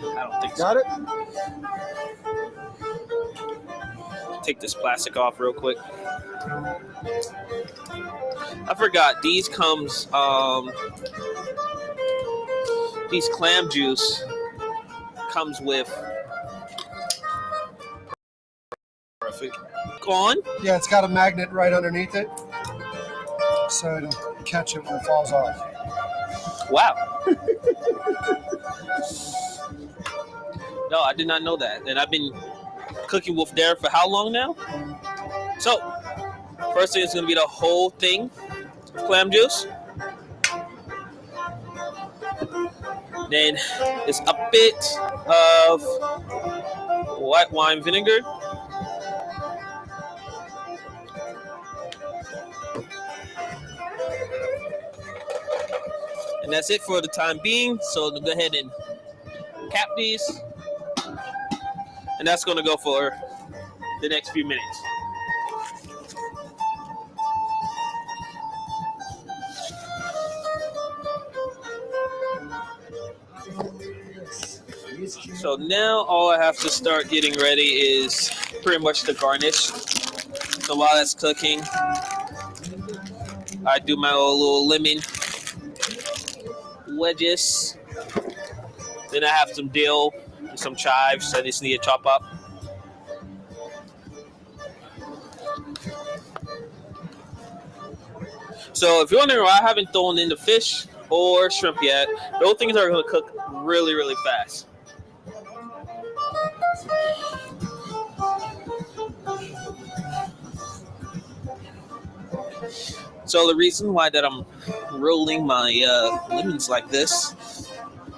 I don't think so. Got it? Take this plastic off real quick. I forgot these comes these clam juice comes with go on. Yeah, it's got a magnet right underneath it, so it'll catch it when it falls off. Wow. No, I did not know that. And I've been cooking with there for how long now? So, first thing is going to be the whole thing of clam juice. Then it's a bit of white wine vinegar. And that's it for the time being. So go ahead and cap these. And that's going to go for the next few minutes. So now all I have to start getting ready is pretty much the garnish. So while that's cooking, I do my little lemon wedges. Then I have some dill and some chives I just need to chop up. So if you're wondering why I haven't thrown in the fish or shrimp yet, those things are going to cook really, really fast. So the reason why that I'm rolling my lemons like this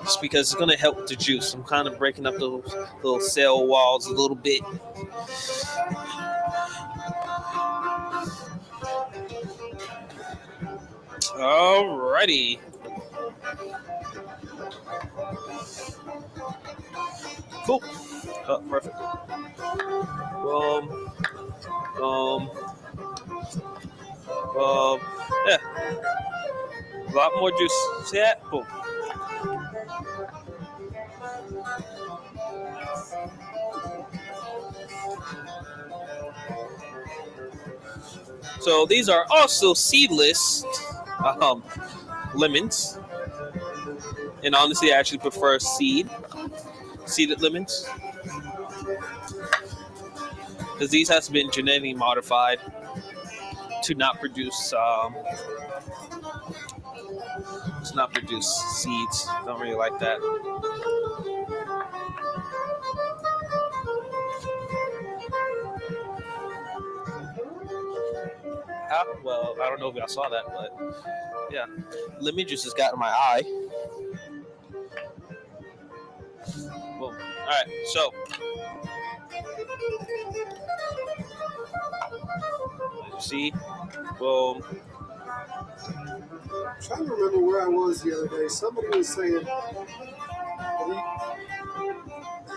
is because it's going to help the juice. I'm kind of breaking up those little cell walls a little bit. Alrighty. Cool. Oh, perfect. Yeah. A lot more juice. See that? Boom. So these are also seedless lemons. And honestly, I actually prefer seeded lemons. Because these has been genetically modified to not produce seeds. Don't really like that. Well, I don't know if y'all saw that, but yeah, lemon juice has got in my eye. Boom. All right, so see, boom. I'm trying to remember where I was the other day. Somebody was saying that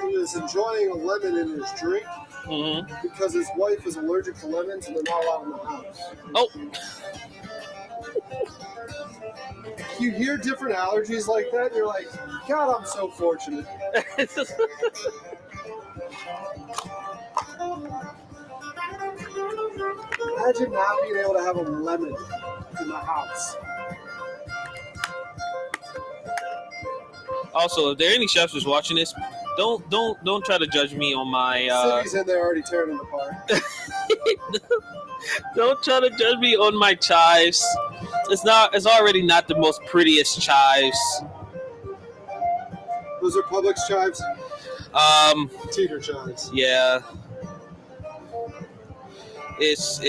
he was enjoying a lemon in his drink because his wife is allergic to lemons and they're not allowed in the house. Oh. You hear different allergies like that, and you're like, God, I'm so fortunate. Imagine not being able to have a lemon in the house. Also, if there are any chefs who's watching this, don't try to judge me on my. City's in there already tearing it apart. Don't try to judge me on my chives. It's already not the most prettiest chives. Those are Publix chives? Teeter chives. Yeah. It's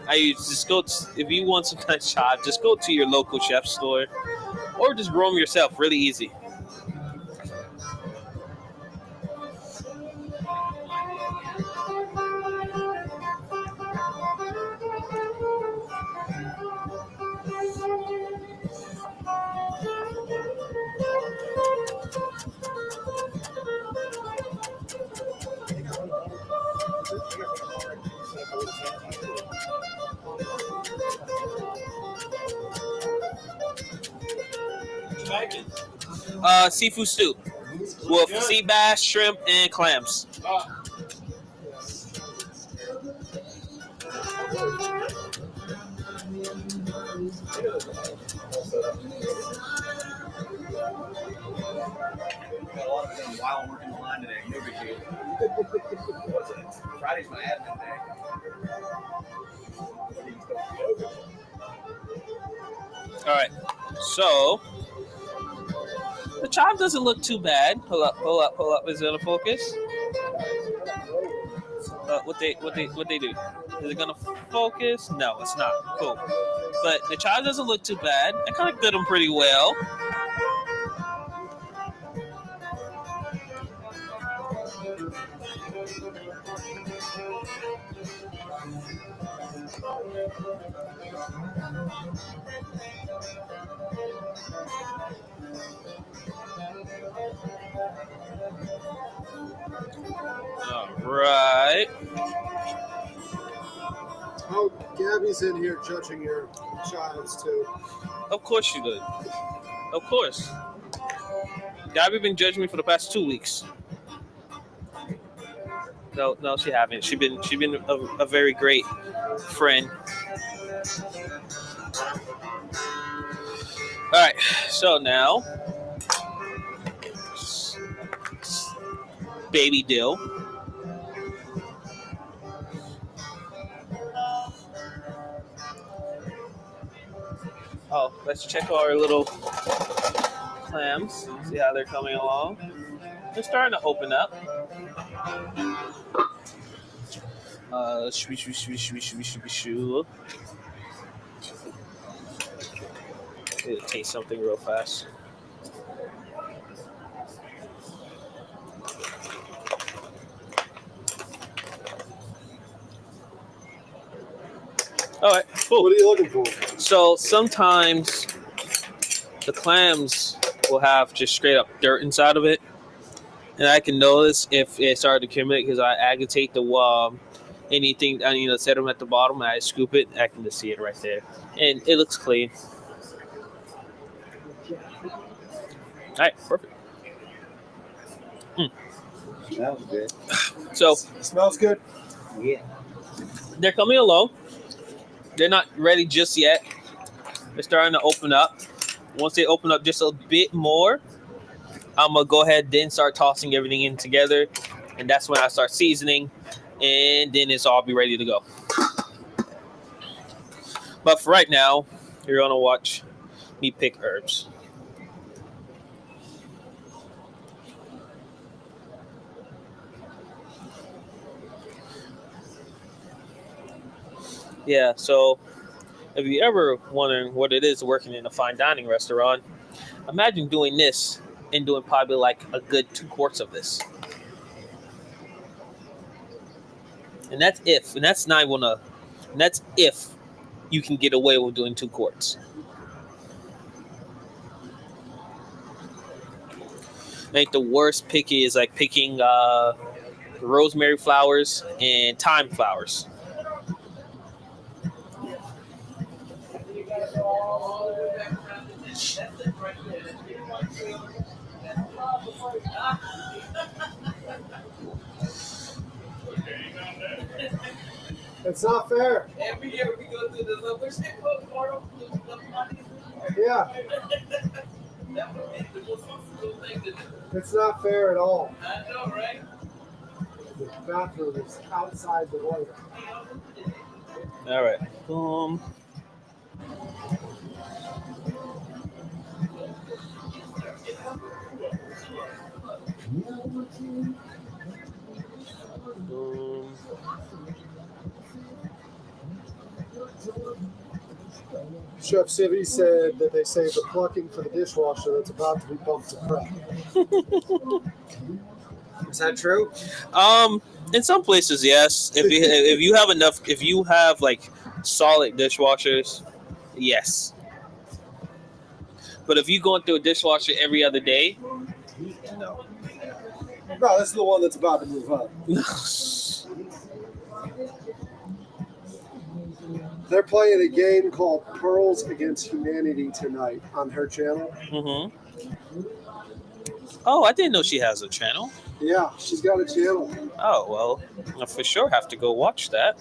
I just go if you want some nice chives, just go to your local chef store or just grow them yourself, really easy. making? Seafood stew with SeaBass, shrimp, and clams. Got a lot of them while I'm working the line today. No big deal. What's it? Friday's my admin day. All right, so the chop doesn't look too bad. Hold up. Is it gonna focus? What they do? Is it gonna focus? No, it's not. Cool. But the chop doesn't look too bad. I kind of did them pretty well. All right. Oh, Gabby's in here judging your chives too. Of course she did. Of course. Gabby been judging me for the past 2 weeks. No, she haven't. She been a very great friend. All right, so now baby dill. Oh, let's check our little clams. See how they're coming along. They're starting to open up. Shoo. It'll taste something real fast. All right, cool. What are you looking for? So sometimes the clams will have just straight up dirt inside of it, and I can notice if it started to accumulate because I agitate the anything, set them at the bottom, and I scoop it. I can just see it right there, and it looks clean. All right, perfect. Smells good. So Smells good. Yeah. they're coming along. They're not ready just yet. They're starting to open up. Once they open up just a bit more, I'm going to go ahead then start tossing everything in together. And that's when I start seasoning. And then it's all be ready to go. But for right now, you're going to watch me pick herbs. Yeah, so if you ever wondering what it is working in a fine dining restaurant, imagine doing this and doing probably like a good 2 quarts of this. And that's if you can get away with doing 2 quarts. I think the worst picky is like picking rosemary flowers and thyme flowers. It's not fair. Every year we go through this. Where's that photo? Yeah, That would be the most possible thing to do. it's not fair at all. I know, right? The bathroom is outside the water. All right. Boom. Boom. Chef Civvy said that they save the plucking for the dishwasher that's about to be pumped to prep. Is that true? In some places, yes. If you have like solid dishwashers, yes. But if you're going through a dishwasher every other day, no. No, this is the one that's about to move up. They're playing a game called Pearls Against Humanity tonight on her channel. Mm-hmm. Oh, I didn't know she has a channel. Yeah, she's got a channel. Oh, well, I for sure have to go watch that.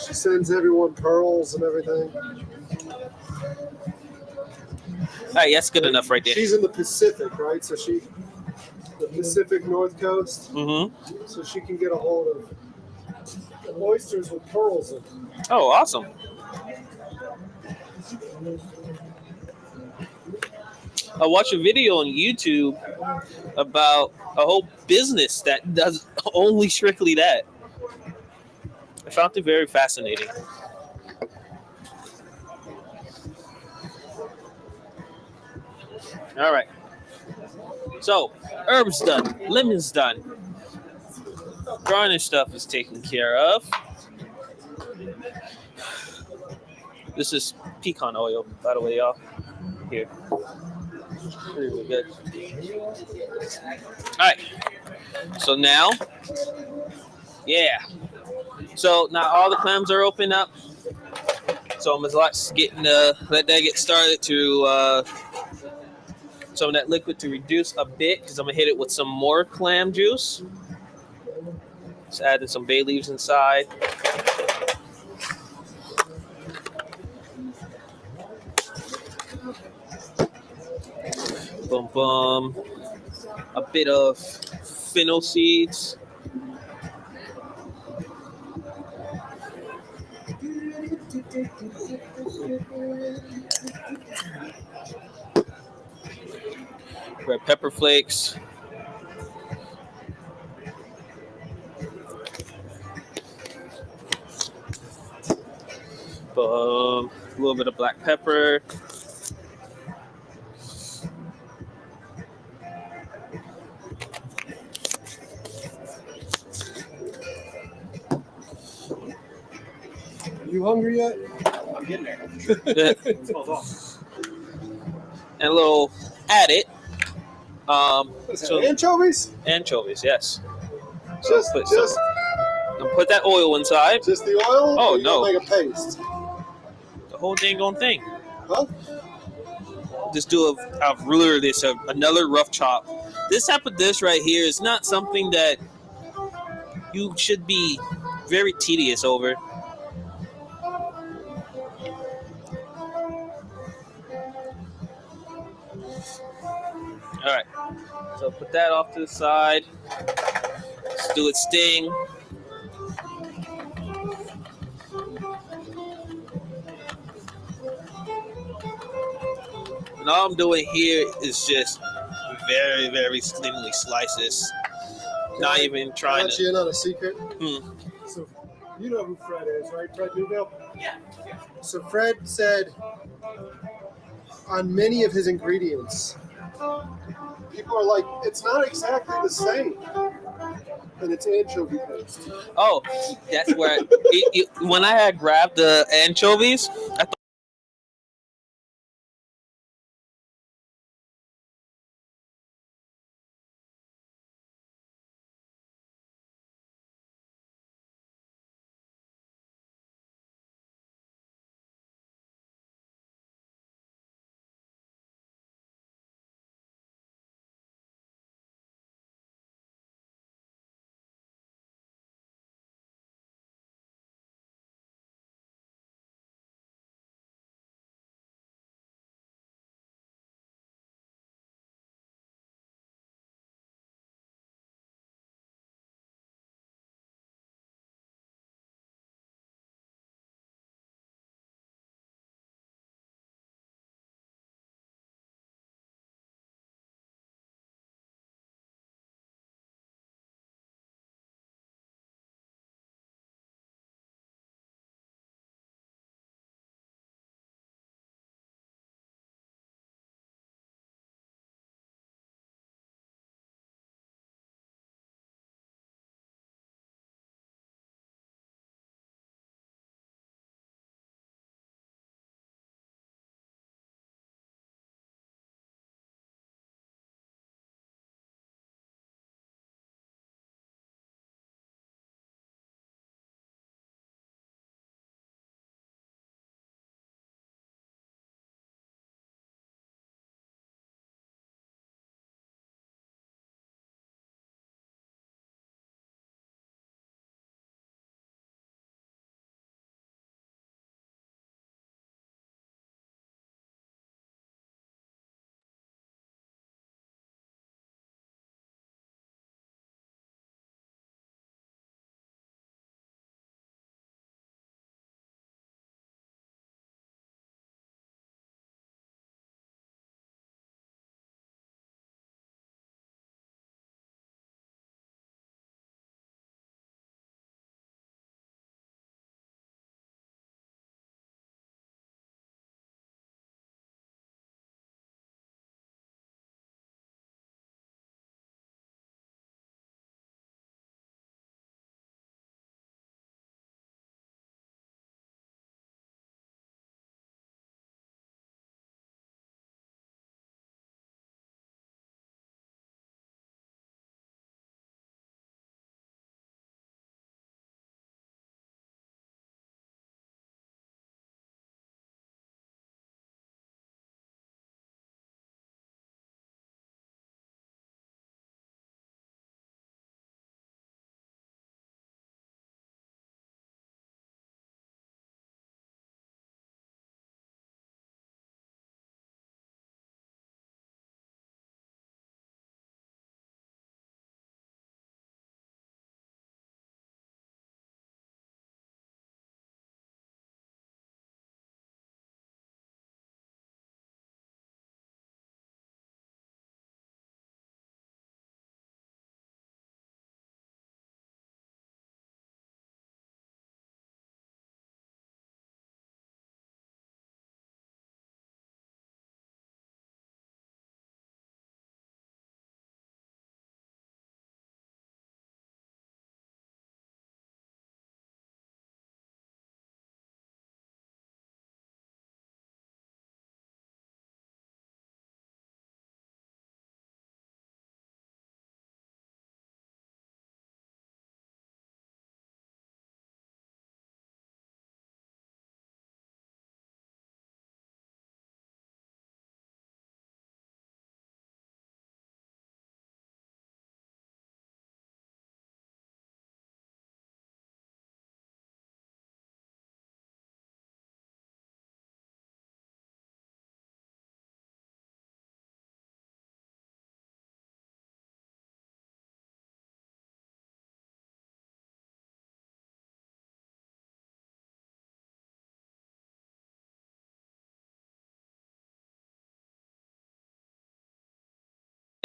She sends everyone pearls and everything. All right, that's good enough right there. She's in the Pacific, right? So the Pacific North Coast. Mm-hmm. So she can get a hold of oysters with pearls in them. Oh, awesome. I watched a video on YouTube about a whole business that does only strictly that. I found it very fascinating. All right. So, herbs done, lemons done. Garnish stuff is taken care of. This is pecan oil, by the way, y'all. Here. Really good. All right. So now, yeah. So now all the clams are open up. So I'm just getting let that get started to some of that liquid to reduce a bit because I'm gonna hit it with some more clam juice. Just adding some bay leaves inside. Boom, boom. A bit of fennel seeds. Red pepper flakes. Boom. A little bit of black pepper. You hungry yet? I'm getting there. And Smells awesome. a little added. Anchovies? Anchovies, yes. Just And put that oil inside. just the oil? Oh, Or you no. gonna make a paste. The whole dang on thing. Huh? Just do a ruler this, another rough chop. This type of dish right here is not something that you should be very tedious over. All right, so put that off to the side. Let's do its sting. And all I'm doing here is just very, very thinly slice this. Not even trying Let you to. in on a secret. Hmm. So you know who Fred is, right? Fred Newville? Yeah. So Fred said on many of his ingredients, people are like, it's not exactly the same. And it's anchovy paste. Oh, that's where when I had grabbed the anchovies, I thought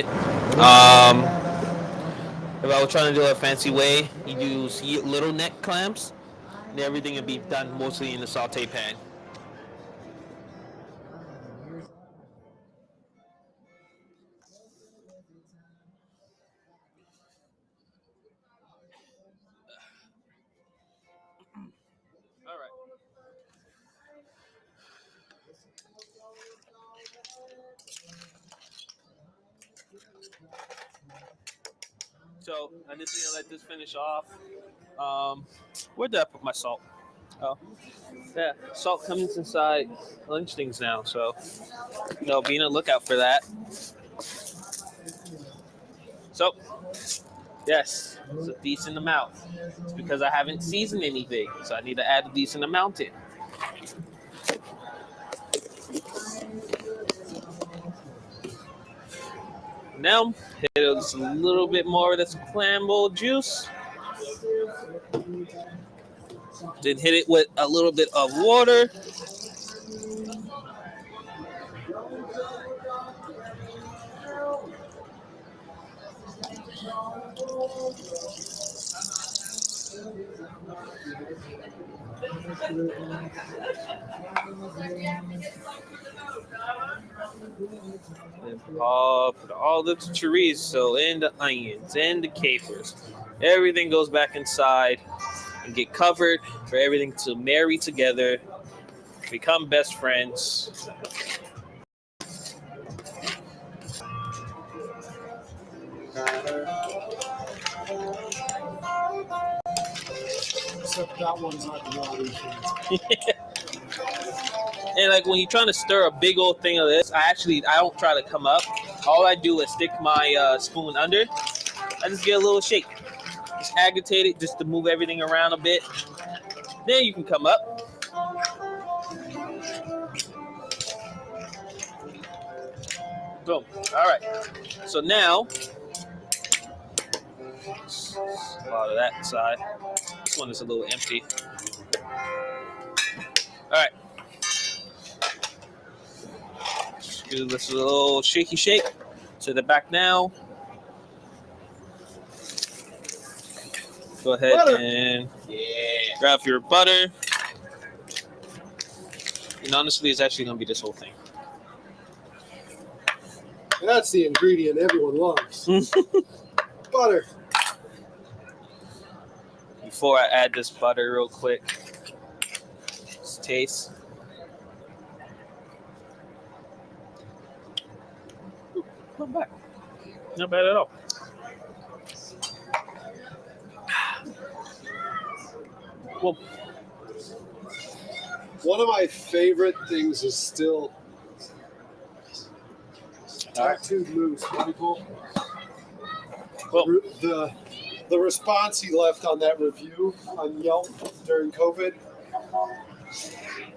If I was trying to do it a fancy way, you use little neck clams, and everything would be done mostly in the saute pan. All right. So I'm just gonna let this finish off. Where did I put my salt? Oh, yeah, salt comes inside lunch things now. So, be on the lookout for that. So, yes, it's a decent amount. It's because I haven't seasoned anything, so I need to add a decent amount in. Now, hit it with a little bit more of this clam bowl juice. Then hit it with a little bit of water. And put all the chorizo and the onions and the capers. Everything goes back inside and get covered for everything to marry together, become best friends. Except that one's not the water. And like when you're trying to stir a big old thing of this, I don't try to come up. All I do is stick my spoon under. I just get a little shake. Just agitate it just to move everything around a bit. Then you can come up. Boom. All right. So now, a lot of that side. This one is a little empty. All right. Just do this little shaky shake. Set it back now. Go ahead and grab your butter. And honestly, it's actually going to be this whole thing. And that's the ingredient everyone loves. Butter. Before I add this butter real quick, just taste. Ooh, not bad. Not bad at all. Well, one of my favorite things is still tattooed moose. Pretty cool. Well, the response he left on that review on Yelp during COVID.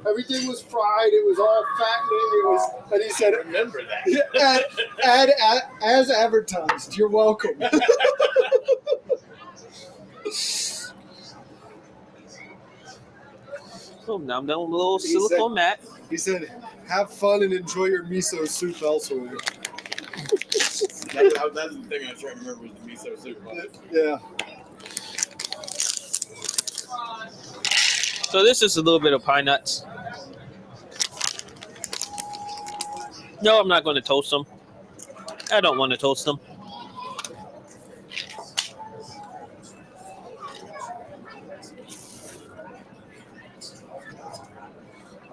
Everything was fried. It was all fattening. And he said, Remember that. add as advertised. You're welcome. now I'm done with a little silicone mat. He said, have fun and enjoy your miso soup elsewhere. That's the thing I was trying to remember was the miso soup. Yeah. So this is a little bit of pine nuts. No, I'm not going to toast them. I don't want to toast them.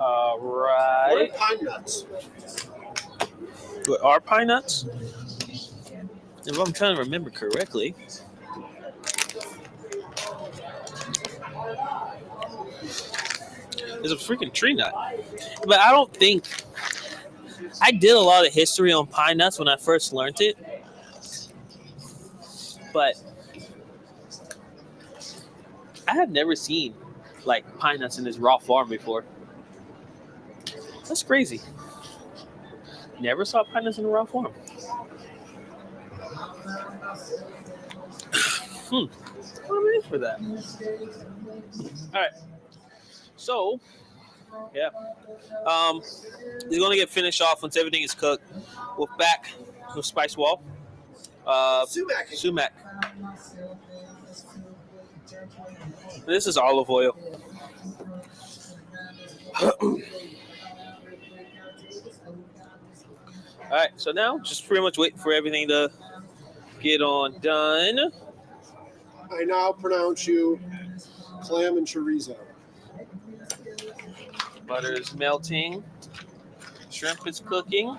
All right. What are pine nuts? What are pine nuts? If I'm trying to remember correctly. It's a freaking tree nut. But I don't think... I did a lot of history on pine nuts when I first learned it. But I have never seen like pine nuts in this raw form before. That's crazy. Never saw pine nuts in a raw form. What am I for that? All right. So, yeah. It's going to get finished off once everything is cooked. We're back with spice wall. sumac. This is olive oil. All right, so now just pretty much waiting for everything to get on done. I now pronounce you clam and chorizo. Butter is melting. Shrimp is cooking.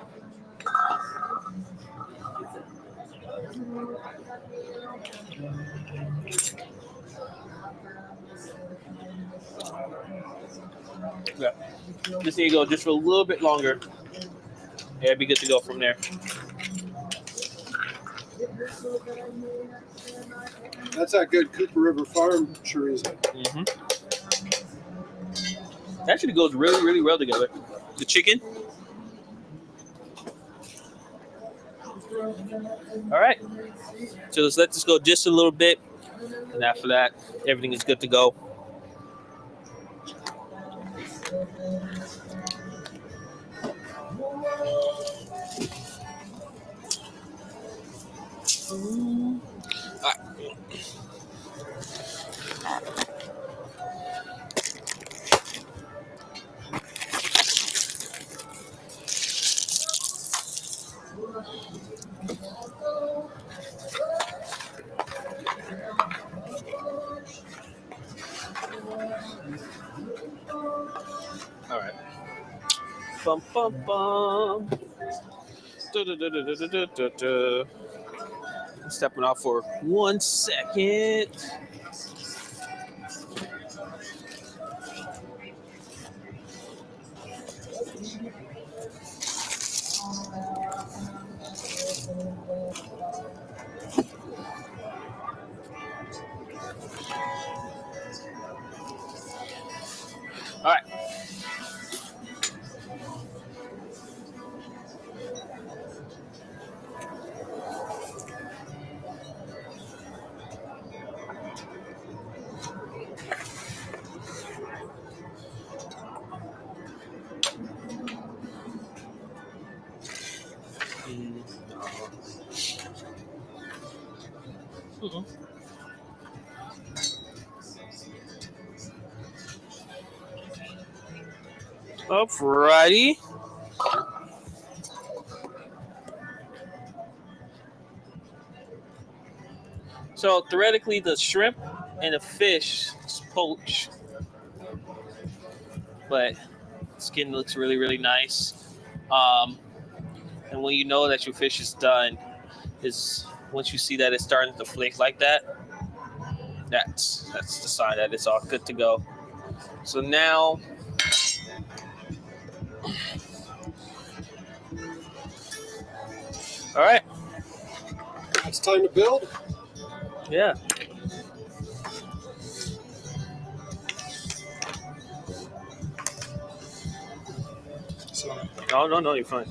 Yeah. Just need to go just for a little bit longer. Yeah, it'd be good to go from there. That's that good Cooper River Farm chorizo. Mm-hmm. Actually goes really, really well together. The chicken. All right. So let's let this go just a little bit. And after that, everything is good to go. All right. Bum, bum, bum. Du-du-du-du-du-du-du-du. Stepping off for 1 second. All right. Alrighty. So theoretically, the shrimp and the fish is poached, but skin looks really, really nice. And when you know that your fish is done, is once you see that it's starting to flake like that, that's the sign that it's all good to go. So now, all right, It's time to build. yeah. No, you're fine.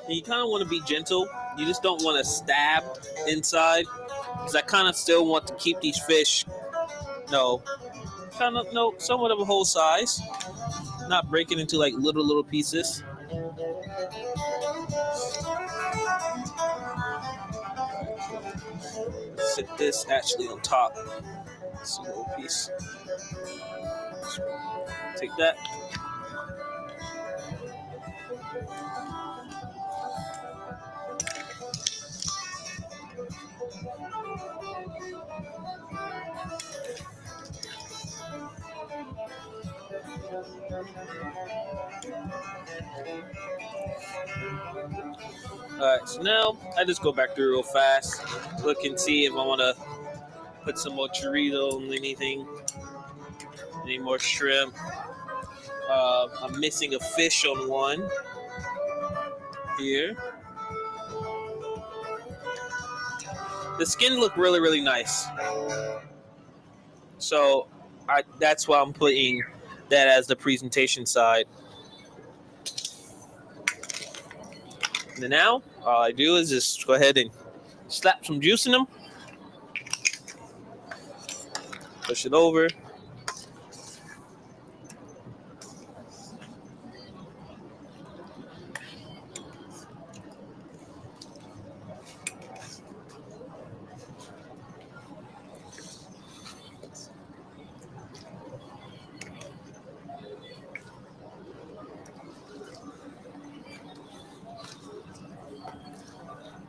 And you kind of want to be gentle. You just don't want to stab inside, because I kind of still want to keep these fish, somewhat of a whole size, not break it into like little pieces. Sit this actually on top. It's a little piece. Take that. Alright, so now I just go back through real fast, look and see if I want to put some more chorizo on anything, any more shrimp. I'm missing a fish on one here. The skin looked really, really nice. So that's why I'm putting that as the presentation side. And then now, all I do is just go ahead and slap some juice in them. Push it over.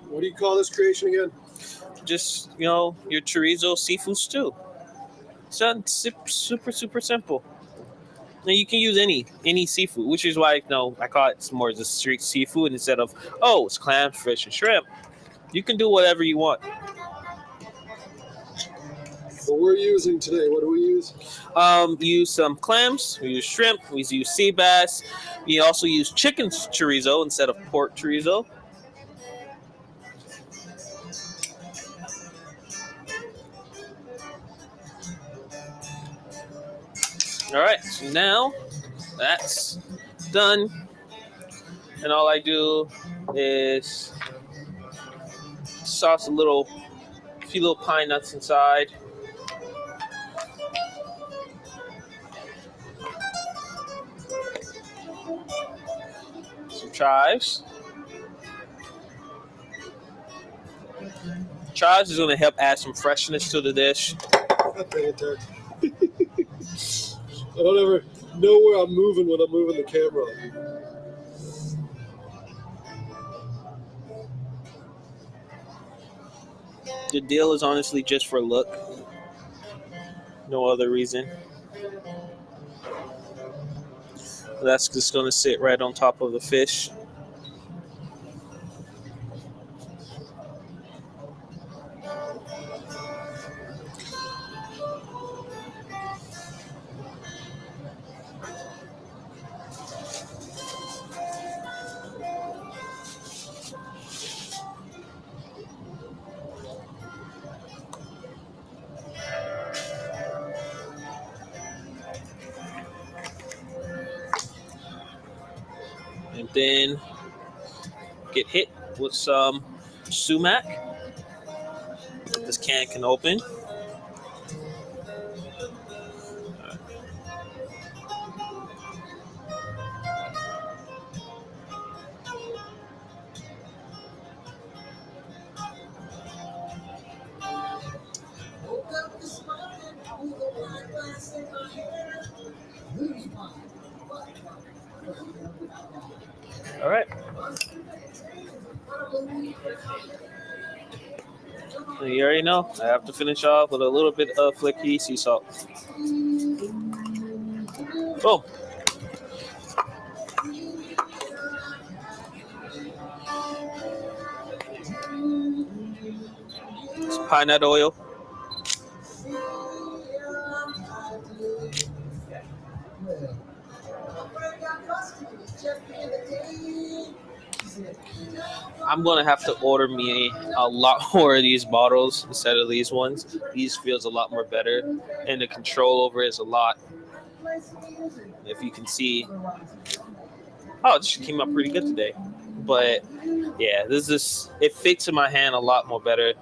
What do you call this creation again? Just, your chorizo seafood stew. So super, super simple. Now you can use any seafood, which is why I call it more just street seafood instead of it's clams, fish, and shrimp. You can do whatever you want. What we're using today, what do we use? Use some clams. We use shrimp. We use SeaBass. We also use chicken chorizo instead of pork chorizo. All right, so now that's done, and all I do is sauce a few little pine nuts inside. Some chives. Chives is going to help add some freshness to the dish. I don't ever know where I'm moving when I'm moving the camera. The deal is honestly just for look. No other reason. That's just going to sit right on top of the fish. And then get hit with some sumac. This can open. All right. So you already know, I have to finish off with a little bit of flaky sea salt. Boom. It's pine nut oil. I'm gonna have to order me a lot more of these bottles instead of these ones. These feels a lot more better, and the control over it is a lot. If you can see, this came out pretty good today. But yeah, it fits in my hand a lot more better.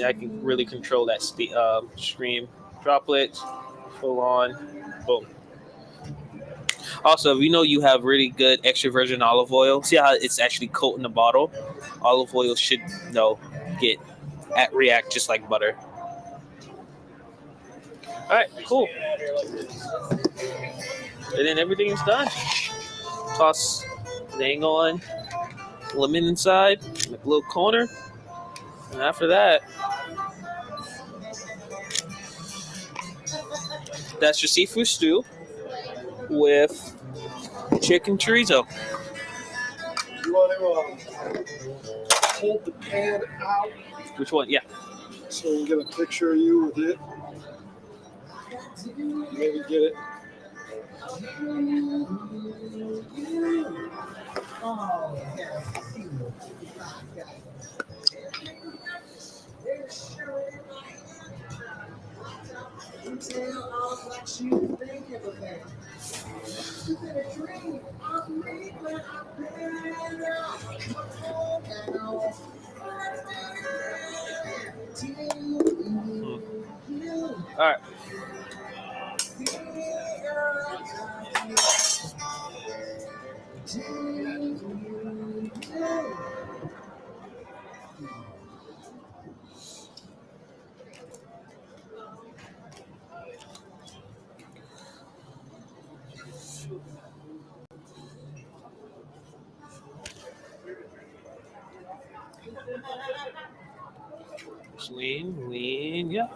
I can really control that stream. Droplet, full on, boom. Also, if you have really good extra virgin olive oil, see how it's actually coating the bottle? Olive oil should react just like butter. All right, cool. And then everything is done. Toss the angle on, lemon inside, make a little corner, and after that, That's your seafood stew with chicken chorizo. You want to hold the pan out Which one? Yeah. so we can get a picture of you with it. Maybe get it. All right. Lean, yeah.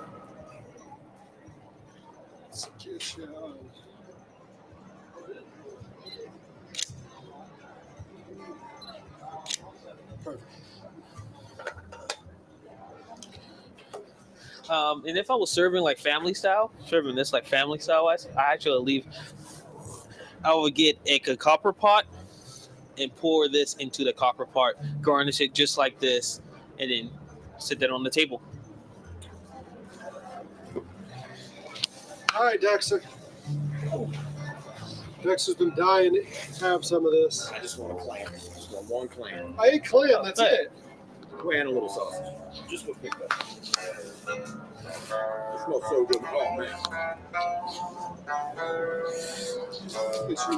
And if I was serving like family style, serving this like family style wise, I would get a copper pot and pour this into the copper pot, garnish it just like this, and then sit that on the table. All right, Dexter. Dexter's been dying to have some of this. I just want a clam. Just want one clam. I ate clam, that's it. And a little sausage. Just what picked up. It smells so good. Oh, man. It's your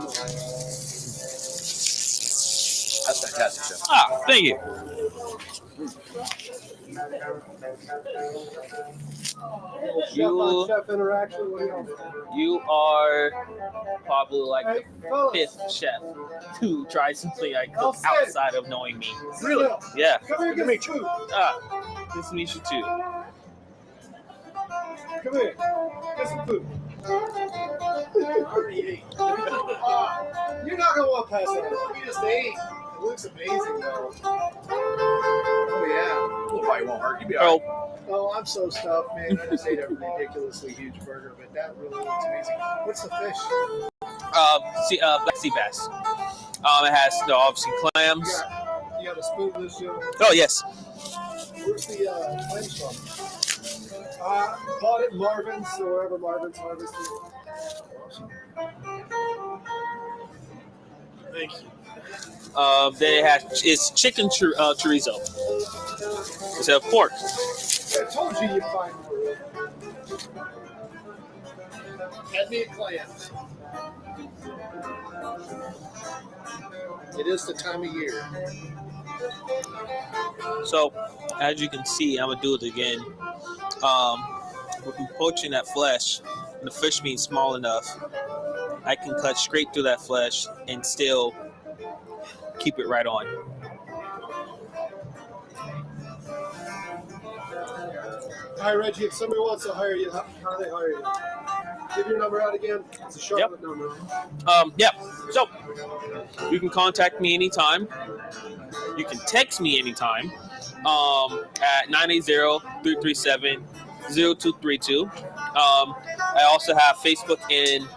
That's fantastic, Chef. Ah, thank you. Chef interaction. What do You are probably like Hey, the fellas. fifth chef who tries something I I'll cook say it. outside of knowing me. Really? Yeah. Come here, give me food. Ah, nice to meet you too. Come here. Get some food. You're not going to want to pass that. We just ate. It looks amazing, though. Oh, yeah. Well, probably won't hurt. You'll be all right. Oh, I'm so stuffed, man. I just ate a ridiculously huge burger, but that really looks amazing. What's the fish? Black SeaBass. It has obviously clams. You got a spoonless, Joe? Oh yes. Where's the clams from? Bought it at Marvin's, so wherever Marvin's harvested. Thank you. Then it's chicken chorizo instead of pork. I told you you'd find more. Had me a clams. It is the time of year. So as you can see, I'm gonna do it again. With poaching that flesh, and the fish being small enough, I can cut straight through that flesh and still keep it right on. Hi, Reggie. If somebody wants to hire you, how do they hire you? Give your number out again. It's a Charlotte number. Yeah. So you can contact me anytime. You can text me anytime at 980-337-0232. I also have Facebook and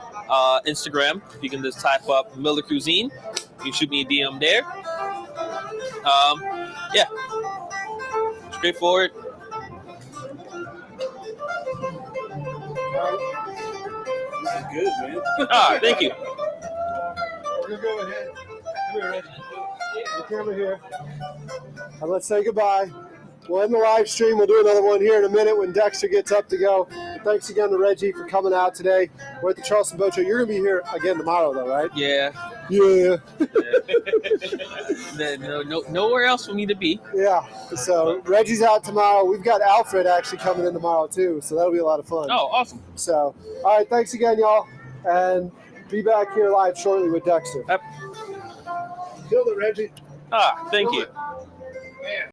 Instagram. You can just type up Miller Cuisine. You can shoot me a DM there. Yeah. Straightforward. This is good, man. Thank you. We're going to go ahead. Come here, Reggie. The camera here. And let's say goodbye. We'll end the live stream. We'll do another one here in a minute when Dexter gets up to go. But thanks again to Reggie for coming out today. We're at the Charleston Boat Show. You're going to be here again tomorrow, though, right? Yeah. Yeah. Nowhere else for me to be. Yeah. So Reggie's out tomorrow. We've got Alfred actually coming in tomorrow, too. So that'll be a lot of fun. Oh, awesome. So, all right. Thanks again, y'all. And be back here live shortly with Dexter. Yep. Killed it, Reggie. Thank you. Man.